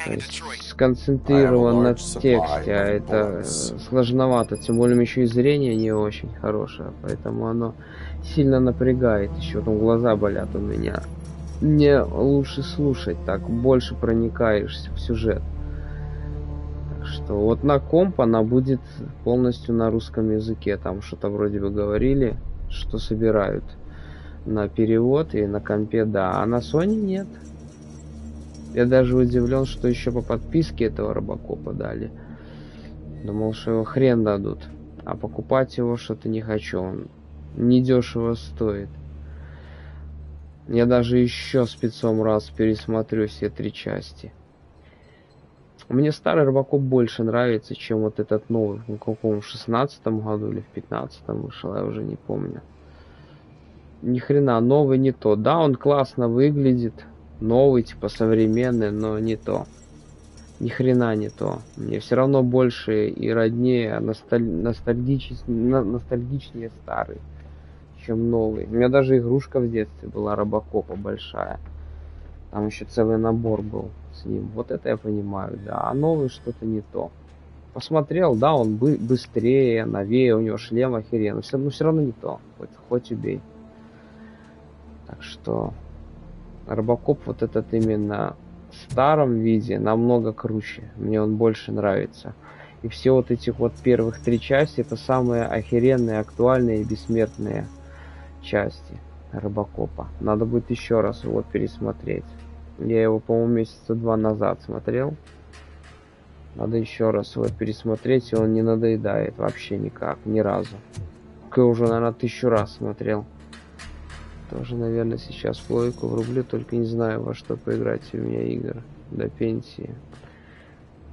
То есть сконцентрирован на тексте, а это сложновато. Тем более еще и зрение не очень хорошее, поэтому оно сильно напрягает. Еще там глаза болят у меня. Мне лучше слушать, так больше проникаешься в сюжет. Так что вот на комп она будет полностью на русском языке. Там что-то вроде бы говорили, что собирают на перевод, и на компе да, а на Sony нет. Я даже удивлен, что еще по подписке этого Робокопа дали. Думал, что его хрен дадут. А покупать его что-то не хочу. Он недешево стоит. Я даже еще спецом раз пересмотрю все 3 части. Мне старый Робокоп больше нравится, чем вот этот новый. В каком, в 16-м году или в 15-м вышел, я уже не помню. Ни хрена, новый не то. Да, он классно выглядит. Новый, типа современный, но не то. Ни хрена не то. Мне все равно больше и роднее, ностальгичнее старый, чем новый. У меня даже игрушка в детстве была Робокопа большая. Там еще целый набор был с ним. Вот это я понимаю, да. А новый что-то не то. Посмотрел, да, он быстрее, новее, у него шлем охеренный. Но все равно не то. Хоть убей. Так что Робокоп вот этот именно в старом виде намного круче. Мне он больше нравится. И все вот этих вот первых 3 части это самые охеренные, актуальные и бессмертные части Робокопа. Надо будет еще раз его пересмотреть. Я его, по-моему, месяца 2 назад смотрел. Надо еще раз его пересмотреть, и он не надоедает вообще никак, ни разу. Я уже, наверное, 1000 раз смотрел. Тоже, наверное, сейчас плойку врублю, только не знаю, во что поиграть у меня игр до пенсии.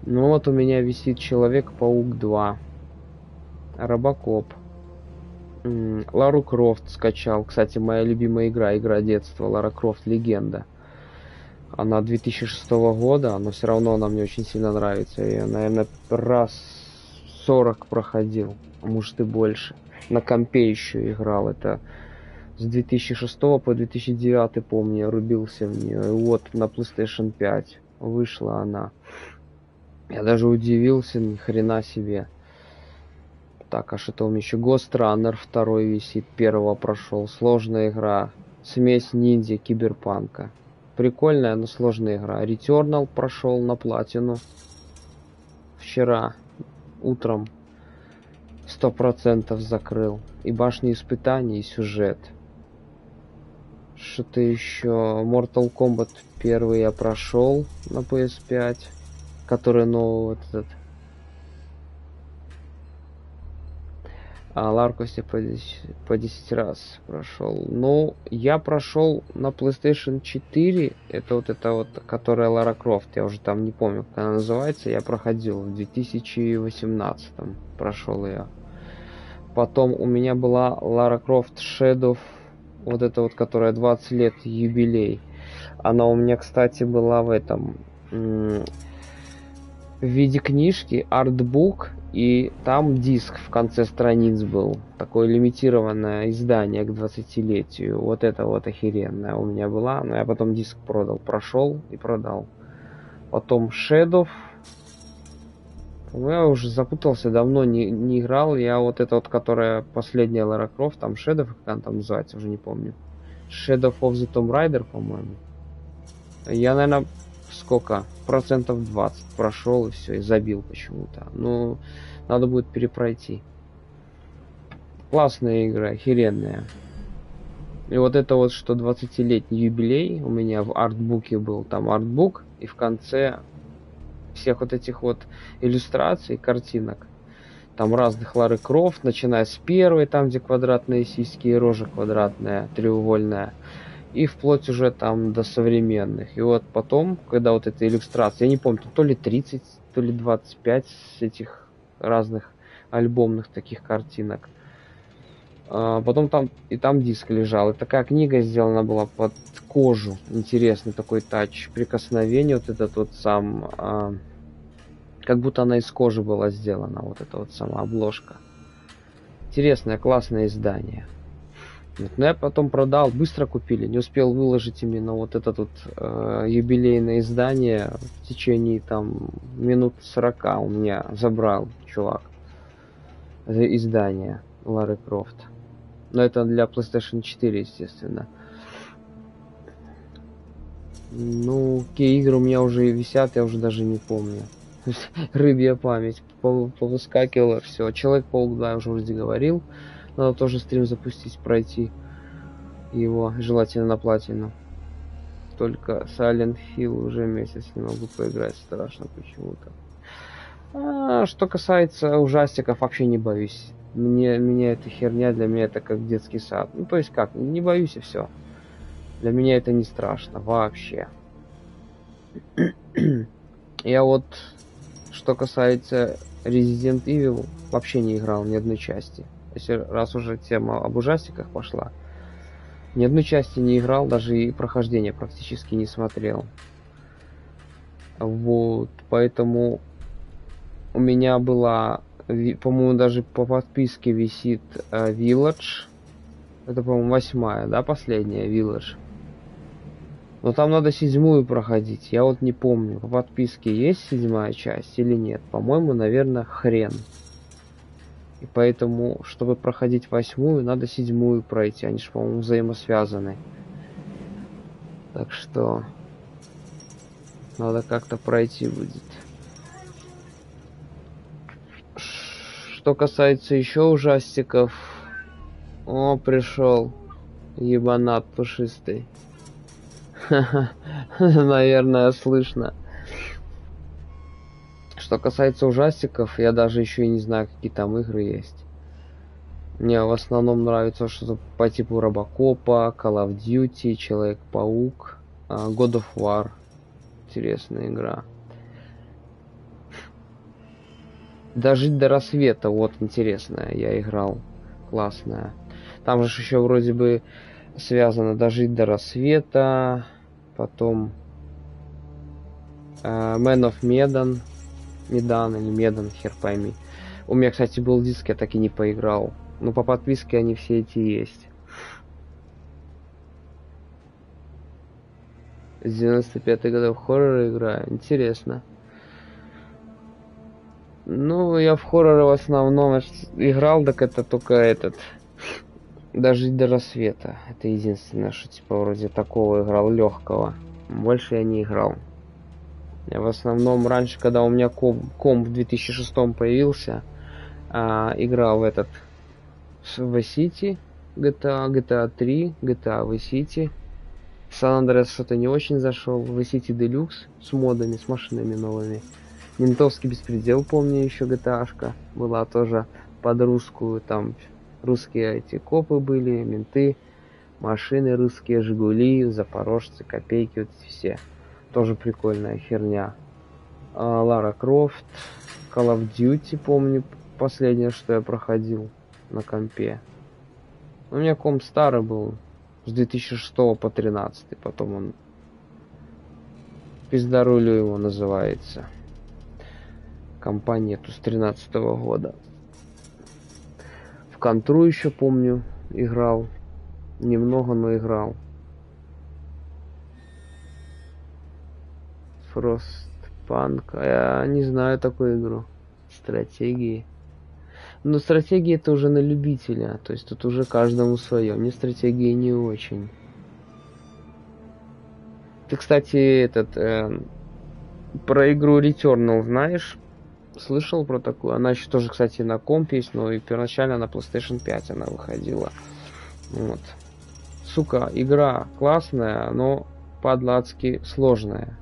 Ну вот у меня висит Человек-паук 2. Робокоп. Лару Крофт скачал. Кстати, моя любимая игра детства. Лара Крофт Легенда. Она 2006 года, но все равно она мне очень сильно нравится. Я, наверное, раз 40 проходил, а может и больше. На компе еще играл. Это с 2006 по 2009, помню, я рубился в нее. И вот на PlayStation 5 вышла она. Я даже удивился, ни хрена себе. Так, а что там еще? Ghost Runner 2 висит, 1 прошел. Сложная игра. Смесь ниндзя, киберпанка. Прикольная, но сложная игра. Returnal прошел на платину. Вчера утром 100% закрыл. И башни испытаний, и сюжет. Что-то еще. Mortal Kombat 1 я прошел на PS5. Который новый вот этот. Ларку все по 10 раз прошел. Ну, я прошел на PlayStation 4. Это вот, которая Лара Крофт. Я уже там не помню, как она называется. Я проходил в 2018. Прошел ее. Потом у меня была Лара Крофт Shadow. Вот это вот, которая 20 лет юбилей. Она у меня, кстати, была в этом... в виде книжки, артбук, и там диск в конце страниц был. Такое лимитированное издание к 20-летию. Вот это вот охеренная у меня была. Но я потом диск продал. Прошел и продал. Потом Shadow. Я уже запутался, давно не играл. Я вот это вот, которая последняя Лара Крофт, там Shadow, как она там называется, уже не помню. Shadow of the Tomb Raider, по-моему. Я, наверное, сколько? Процентов 20 прошел и все, и забил почему-то. Ну, надо будет перепройти. Классная игра, охеренная. И вот это вот, что 20-летний юбилей у меня в артбуке был. Там артбук, и в конце всех вот этих вот иллюстраций, картинок. Там разных Лары Крофт, начиная с первой, там где квадратные сиськи и рожа квадратная, треугольная. И вплоть уже там до современных. И вот потом, когда вот эта иллюстрация, я не помню, то ли 30, то ли 25 этих разных альбомных таких картинок. Потом там диск лежал. И такая книга сделана была под кожу. Интересный такой тач. Прикосновение, вот этот вот сам... как будто она из кожи была сделана. Вот эта вот сама обложка. Интересное, классное издание. Но я потом продал, быстро купили, не успел выложить именно вот это вот юбилейное издание. В течение там минут 40 у меня забрал чувак издание Лары Крофт. Но это для PlayStation 4, естественно. Ну, какие игры у меня уже висят, я уже даже не помню. Рыбья память повыскакивала, все. Человек-паук, да, я уже вроде говорил. Надо тоже стрим запустить, пройти его, желательно на платину. Только Silent Hill уже месяц не могу поиграть, страшно почему-то. Что касается ужастиков, вообще не боюсь. Меня эта херня, для меня это как детский сад. Ну, то есть как, не боюсь и все. Для меня это не страшно вообще. Я вот, что касается Resident Evil, вообще не играл ни одной части. Если раз уже тема об ужастиках пошла, ни одной части не играл, даже и прохождение практически не смотрел. Вот, поэтому у меня была, по-моему, даже по подписке висит Village. Это, по-моему, 8-я, да, последняя Village. Но там надо 7-ю проходить. Я вот не помню, по подписке есть 7-я часть или нет. По-моему, наверное, хрен. И поэтому, чтобы проходить 8-ю, надо 7-ю пройти. Они же, по-моему, взаимосвязаны. Так что надо как-то пройти будет. Что касается еще ужастиков. О, пришел ебанат пушистый. Наверное, слышно. Что касается ужастиков, я даже еще и не знаю, какие там игры есть. Мне в основном нравится что-то по типу Робокопа, Call of Duty, Человек-паук, God of War. Интересная игра. Дожить до рассвета, вот интересная, я играл. Классная. Там же еще вроде бы связано Дожить до рассвета, потом Man of Medan. Медан или Медан, хер пойми. У меня, кстати, был диск, я так и не поиграл. Но по подписке они все эти есть. С 95-х годов хорроры играю. Интересно. Ну, я в хорроры в основном играл, так это только этот... Дожить до рассвета. Это единственное, что типа вроде такого играл, легкого. Больше я не играл. Я в основном раньше, когда у меня комп в 2006 появился, играл в этот Vice City, GTA 3, GTA Vice City. San Andreas что-то не очень зашел. Vice City Deluxe с модами, с машинами новыми. Ментовский беспредел, помню, еще GTA-шка была тоже под русскую, там русские эти копы были, менты, машины русские, Жигули, Запорожцы, Копейки, вот эти все. Тоже прикольная херня. Лара Крофт, Call of Duty, помню, последнее, что я проходил на компе. У меня комп старый был, с 2006 по 2013, потом он пиздарулю его называется. Компания нету с 2013 года. В Контру еще помню, играл. Немного, но играл. Frostpunk. Я не знаю такую игру. Стратегии. Но стратегии это уже на любителя. То есть тут уже каждому свое. Мне стратегии не очень. Ты, кстати, про игру Returnal знаешь? Слышал про такую? Она еще тоже, кстати, на комп есть, но и первоначально на PlayStation 5 она выходила. Вот. Сука, игра классная, но падла-адски сложная.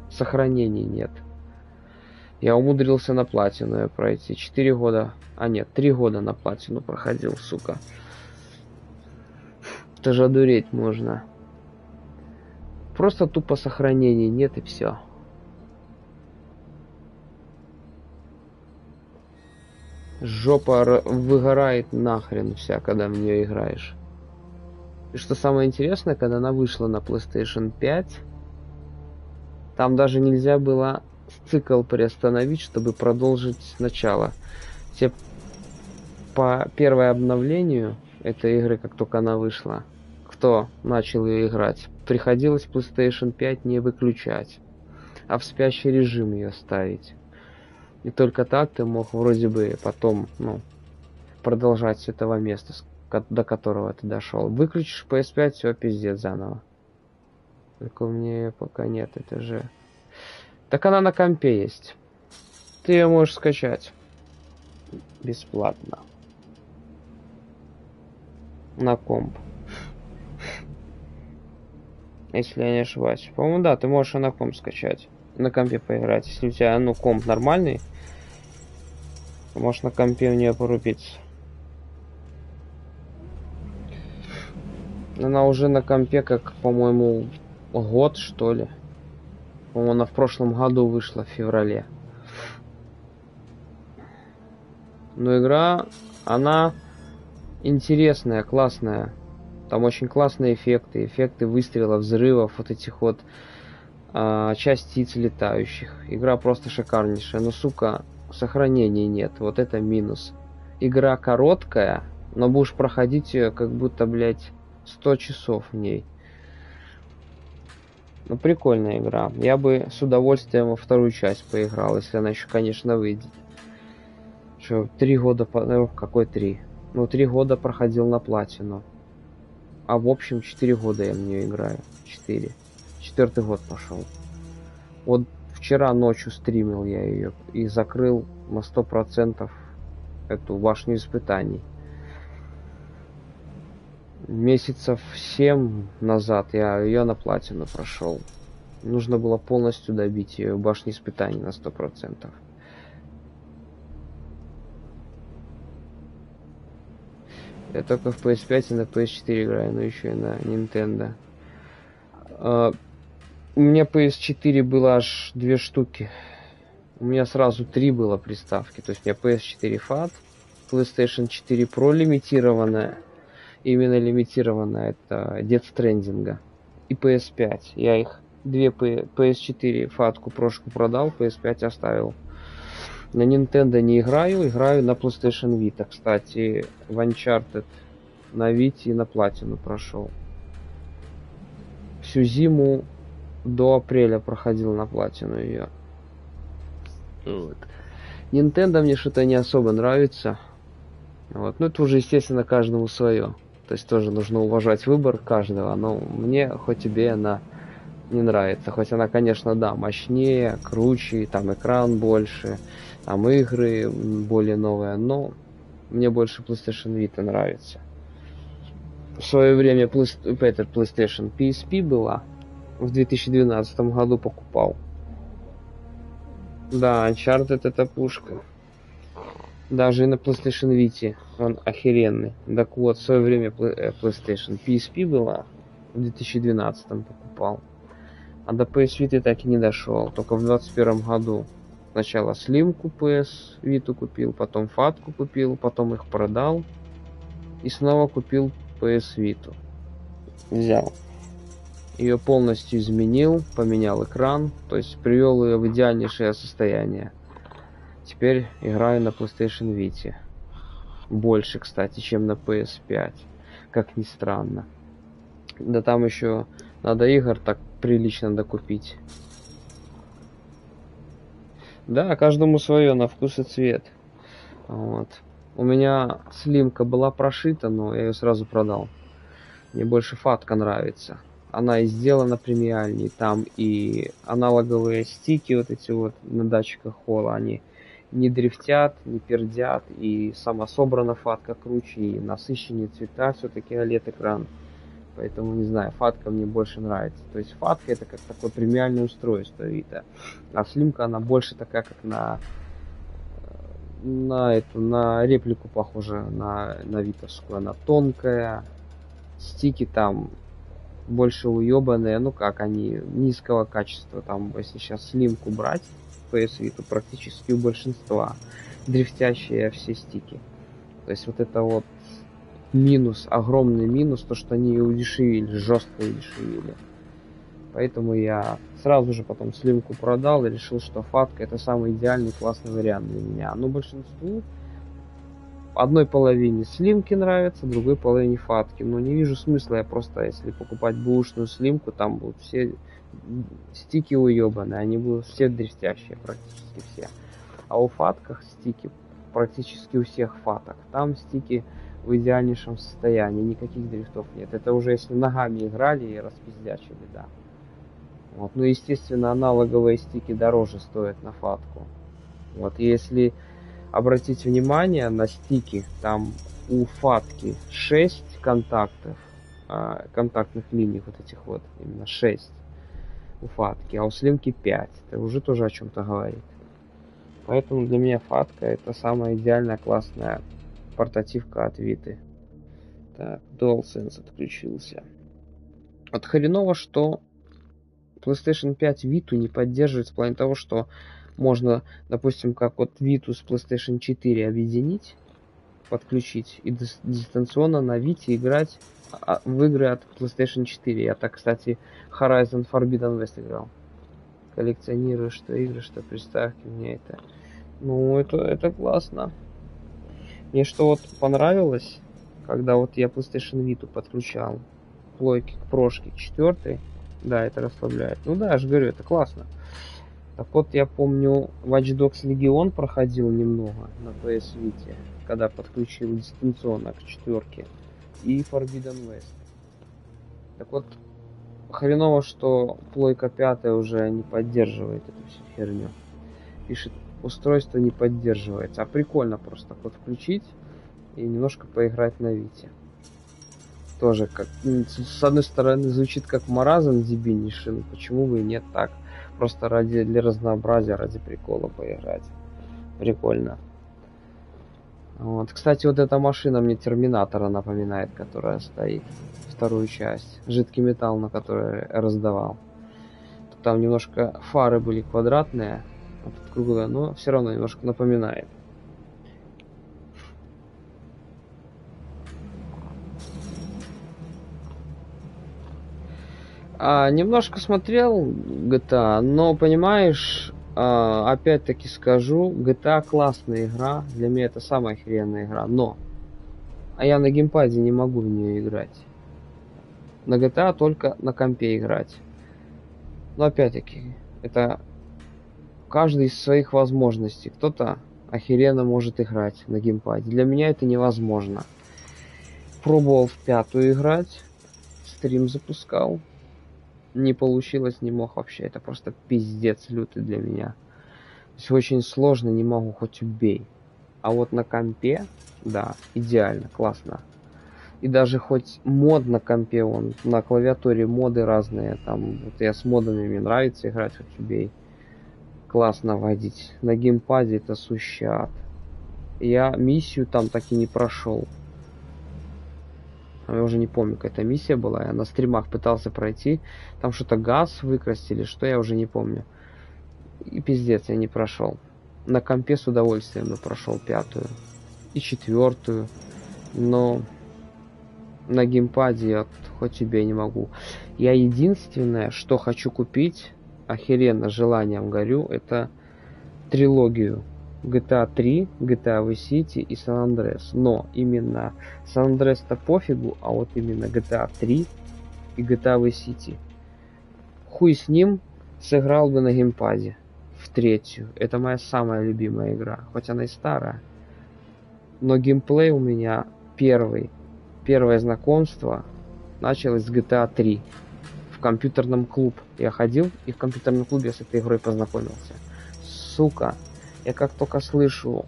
Сохранений нет. Я умудрился на платину ее пройти. 4 года... А нет, 3 года на платину проходил, сука. Это же одуреть можно. Просто тупо сохранений нет и все. Жопа выгорает нахрен вся, когда в нее играешь. И что самое интересное, когда она вышла на PlayStation 5, там даже нельзя было цикл приостановить, чтобы продолжить сначала. Все по первому обновлению этой игры, как только она вышла, кто начал ее играть, приходилось PlayStation 5 не выключать, а в спящий режим ее ставить. И только так ты мог вроде бы потом, продолжать с этого места, до которого ты дошел. Выключишь PS5, все, пиздец заново. Только у меня пока нет, это же... Так она на компе есть. Ты ее можешь скачать. Бесплатно. На комп. Если я не ошибаюсь. По-моему, да, ты можешь и на комп скачать. На компе поиграть. Если у тебя, комп нормальный, то можешь на компе в нее порубиться. Она уже на компе, как, по-моему, год, что ли. По-моему, она в прошлом году вышла, в феврале. Но игра, она интересная, классная. Там очень классные эффекты. Эффекты выстрелов, взрывов, вот этих вот частиц летающих. Игра просто шикарнейшая. Но, сука, сохранений нет. Вот это минус. Игра короткая, но будешь проходить ее, как будто, блядь, 100 часов в ней. Ну, прикольная игра. Я бы с удовольствием во вторую часть поиграл, если она еще, конечно, выйдет. Что, 3 года... какой 3? 3 года проходил на платину. А в общем, 4 года я в нее играю. 4. 4-й год пошел. Вот вчера ночью стримил я ее и закрыл на 100% эту башню испытаний. Месяцев 7 назад я ее на платину прошел. Нужно было полностью добить ее башню испытаний на 100%. Я только в PS5 и на PS4 играю, но еще и на Nintendo. У меня PS4 было аж 2 штуки. У меня сразу 3 было приставки. То есть у меня PS4 FAT, PlayStation 4 Pro лимитированная. Именно лимитированная, это Death Stranding. И PS5. Я их 2 PS4 фатку прошку продал, PS5 оставил. На Nintendo не играю, играю на PlayStation Vita. Кстати, в Uncharted на Vita и на платину прошел. Всю зиму до апреля проходил на платину ее. Вот. Nintendo мне что-то не особо нравится. Вот. Ну, это уже, естественно, каждому свое. То есть тоже нужно уважать выбор каждого. Но мне, хоть тебе она не нравится. Хоть она, конечно, да, мощнее, круче, там экран больше, там игры более новые. Но мне больше PlayStation Vita нравится. В свое время PlayStation PSP была. В 2012 году покупал. Да, Uncharted это пушка. Даже и на PlayStation Vita он охеренный. Так вот, в свое время PlayStation PSP была, в 2012 покупал. А до PS Vita так и не дошел, только в 2021 году. Сначала слимку PS Vita купил, потом фатку купил, потом их продал. И снова купил PS Vita. Взял. Ее полностью изменил, поменял экран, то есть привел ее в идеальнейшее состояние. Теперь играю на PlayStation Vita. Больше, кстати, чем на PS5. Как ни странно. Да там еще надо игр так прилично докупить. Да, каждому свое, на вкус и цвет. Вот. У меня слимка была прошита, но я ее сразу продал. Мне больше фатка нравится. Она и сделана премиальней. Там и аналоговые стики вот эти вот на датчиках холла, они не дрифтят, не пердят. И сама собрана фатка круче, и насыщеннее цвета все-таки OLED экран. Поэтому, не знаю, фатка мне больше нравится. То есть фатка это как такое премиальное устройство Vita. А слимка она больше такая, как на реплику похожа на витовскую. Она тонкая. Стики там больше уебанные. Ну как, они низкого качества. Там, если сейчас слимку брать, PS Vita практически у большинства дрифтящие все стики. То есть вот это вот минус, огромный минус, то что они ее удешевили, жестко удешевили. Поэтому я сразу же потом слимку продал и решил, что фатка это самый идеальный классный вариант для меня. Но большинству одной половине слимки нравится, другой половине фатки. Но не вижу смысла, я просто, если покупать бэушную слимку, там будут все стики уебаны, они будут все дрифтящие, практически все. А у фатках стики, практически у всех фаток, там стики в идеальнейшем состоянии, никаких дрифтов нет. Это уже если ногами играли и распиздячили, да. Вот. Ну, естественно, аналоговые стики дороже стоят на фатку. Вот, и если обратить внимание на стики, там у фатки 6 контактов, контактных линий вот этих вот, именно 6 у фатки, а у слимки 5. Это уже тоже о чем-то говорит. Поэтому для меня фатка это самая идеальная классная портативка от Vita. Так, DualSense отключился. Вот хреново, что PlayStation 5 Vita не поддерживает в плане того, что можно, допустим, как вот Vita с PlayStation 4 объединить, подключить и дистанционно на Vita играть в игры от PlayStation 4. Я так, кстати, Horizon Forbidden West играл. Коллекционирую что игры, что приставки, мне это... Ну, это классно. Мне что вот понравилось, когда вот я PlayStation Vita подключал плойки к прошке 4, да, это расслабляет. Ну да, я же говорю, это классно. Так вот, я помню, Watch Dogs Legion проходил немного на PS Vita, когда подключил дистанционно к 4, и Forbidden West. Так вот, хреново, что плойка 5 уже не поддерживает эту всю херню. Пишет, устройство не поддерживается. А прикольно просто подключить и немножко поиграть на Вите. Тоже как, с одной стороны, звучит как маразм дебильнейший, но почему бы и нет так. Просто для разнообразия, ради прикола поиграть. Прикольно. Вот. Кстати, вот эта машина мне Терминатора напоминает, которая стоит. Вторую часть. Жидкий металл, на который я раздавал. Там немножко фары были квадратные, а тут круглые, но все равно немножко напоминает. Немножко смотрел GTA, но понимаешь, опять-таки скажу, GTA классная игра, для меня это самая охеренная игра, но я на геймпаде не могу в нее играть. На GTA только на компе играть. Но опять-таки, это каждый из своих возможностей. Кто-то охеренно может играть на геймпаде. Для меня это невозможно. Пробовал в 5-ю играть, стрим запускал. Не получилось, не мог вообще. Это просто пиздец лютый для меня. То есть очень сложно, не могу, хоть убей. А вот на компе, да, идеально, классно. И даже хоть мод на компе, он на клавиатуре моды разные. Там вот я с модами, мне нравится играть, хоть убей. Классно водить. На геймпаде это сущий ад. Я миссию там так и не прошел. Я уже не помню, какая-то миссия была. Я на стримах пытался пройти. Там что-то газ выкрасть или что, я уже не помню. И пиздец, я не прошел. На компе с удовольствием я прошел 5-ю и 4-ю. Но на геймпаде я хоть тебе не могу. Я единственное, что хочу купить, охеренно желанием горю, это трилогию. GTA 3, GTA Vice City и San Andreas. Но именно San Andreas-то пофигу, а вот именно GTA 3 и GTA Vice City. Хуй с ним, сыграл бы на геймпаде в 3-ю. Это моя самая любимая игра, хоть она и старая. Но геймплей у меня первое знакомство началось с GTA 3 в компьютерном клуб. Я ходил, и в компьютерном клубе я с этой игрой познакомился. Сука, я как только слышу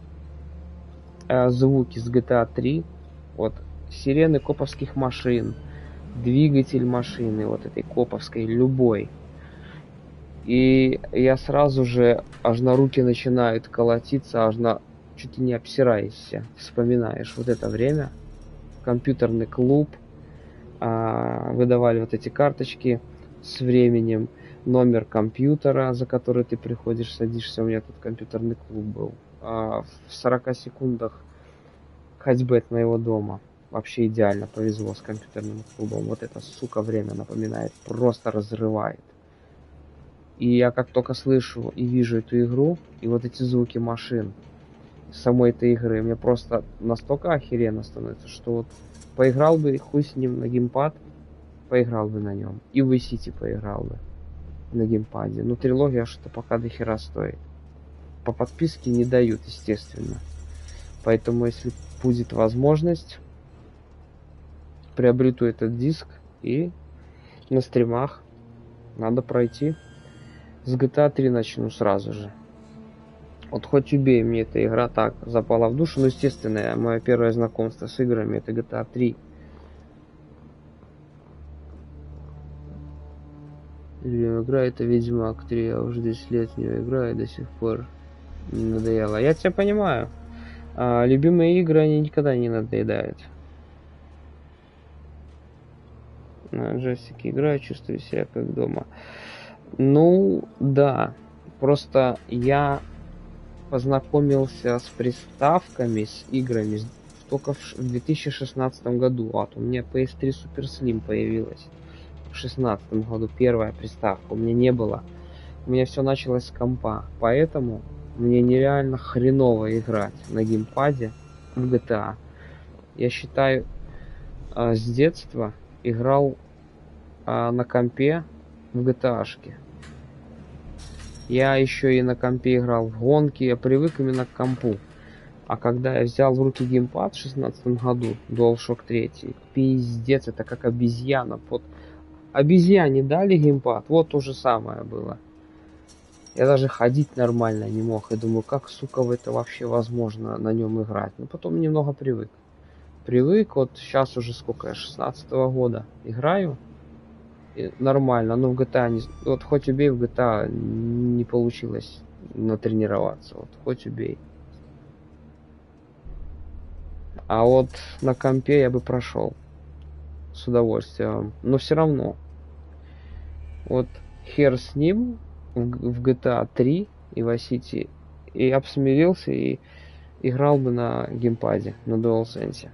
звуки с GTA 3, вот сирены коповских машин, двигатель машины, вот этой коповской, любой, и я сразу же, аж на руки начинают колотиться, аж на чуть ли не обсираешься, вспоминаешь вот это время, компьютерный клуб, выдавали вот эти карточки с временем, номер компьютера, за который ты приходишь, садишься, у меня тут компьютерный клуб был, в 40 секундах ходьбы от моего дома. Вообще идеально повезло с компьютерным клубом. Вот это, сука, время напоминает, просто разрывает. И я как только слышу и вижу эту игру, и вот эти звуки машин самой этой игры, мне просто настолько охеренно становится, что вот поиграл бы, хуй с ним, на геймпад, поиграл бы на нем. И в Vice City поиграл бы на геймпаде. Но трилогия что-то пока до хера стоит. По подписке не дают, естественно. Поэтому, если будет возможность, приобрету этот диск и на стримах надо пройти. С GTA 3 начну сразу же. Вот хоть убей, мне эта игра так запала в душу. Ну, естественно, мое первое знакомство с играми это GTA 3. Любимая игра это Ведьмак 3. Я уже 10 лет в нее играю и до сих пор не надоело. Я тебя понимаю. Любимые игры, они никогда не надоедают. На джойстике играю, чувствую себя как дома. Ну, да. Просто я познакомился с приставками, с играми только в 2016 году. Вот, у меня PS3 Super Slim появилась. В 2016 году первая приставка. У меня не было. У меня все началось с компа. Поэтому мне нереально хреново играть на геймпаде в GTA. Я считаю, с детства играл на компе в GTA-шке. Я еще и на компе играл в гонки, я привык именно к компу. А когда я взял в руки геймпад в 2016 году, DualShock 3, пиздец, это как обезьяна. Вот обезьяне дали геймпад, вот то же самое было. Я даже ходить нормально не мог. Я думаю, как, сука, это вообще возможно на нем играть. Но потом немного привык. Привык, вот сейчас уже сколько я, 16-го года играю. И нормально, но в GTA не... Вот хоть убей, в GTA не получилось натренироваться. Вот хоть убей. А вот на компе я бы прошел. С удовольствием. Но все равно. Вот хер с ним в GTA 3 и Vice City. И обсмирился и играл бы на геймпаде, на DualSense.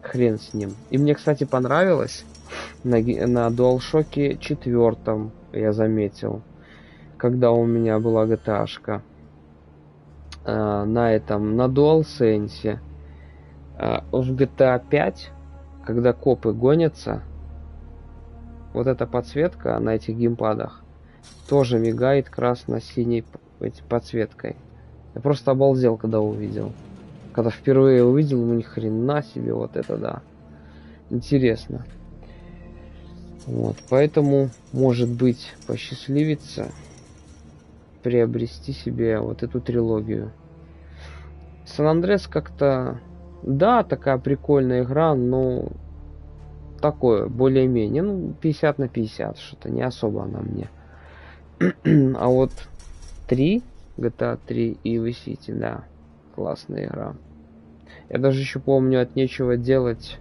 Хрен с ним. И мне, кстати, понравилось на DualShock 4 я заметил, когда у меня была GTA-шка, на DualSense, в GTA 5, когда копы гонятся, вот эта подсветка на этих геймпадах тоже мигает красно-синей подсветкой. Я просто обалдел, когда увидел. Когда впервые увидел, ни хрена себе, вот это да. Интересно. Вот, поэтому, может быть, посчастливится приобрести себе вот эту трилогию. Сан-Андреас как-то, да, такая прикольная игра, но такое, более-менее, ну, 50 на 50, что-то не особо она мне. А вот 3, GTA 3 и Vice City, да, классная игра. Я даже еще помню, от нечего делать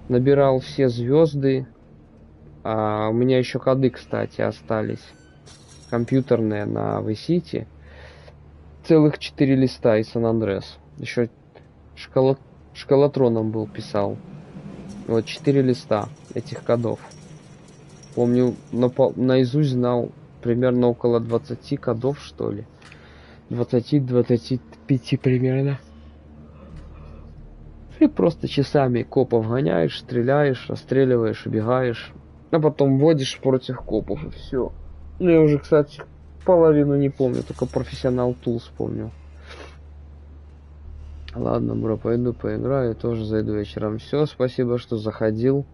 набирал все звезды. А у меня еще коды, кстати, остались. Компьютерные на Vice. Целых 4 листа из Сан-Андреас. Еще шкалатроном был, писал. Вот 4 листа этих кодов. Помню, наизусть знал примерно около 20 кодов, что ли. 20-25 примерно. И просто часами копов гоняешь, стреляешь, расстреливаешь, убегаешь. А потом вводишь против копов, и все. Ну, я уже, кстати, половину не помню, только профессионал Tools помню. Ладно, бро, пойду поиграю, тоже зайду вечером. Все, спасибо, что заходил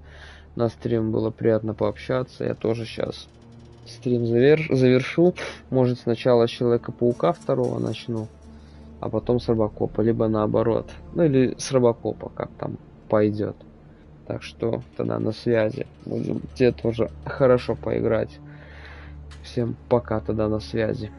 на стрим, было приятно пообщаться. Я тоже сейчас стрим завершу. Может, сначала с Человека-паука 2 начну, а потом с Робокопа, либо наоборот. Ну, или с Робокопа, как там пойдет. Так что тогда на связи. Будем где-то уже хорошо поиграть. Всем пока, тогда на связи.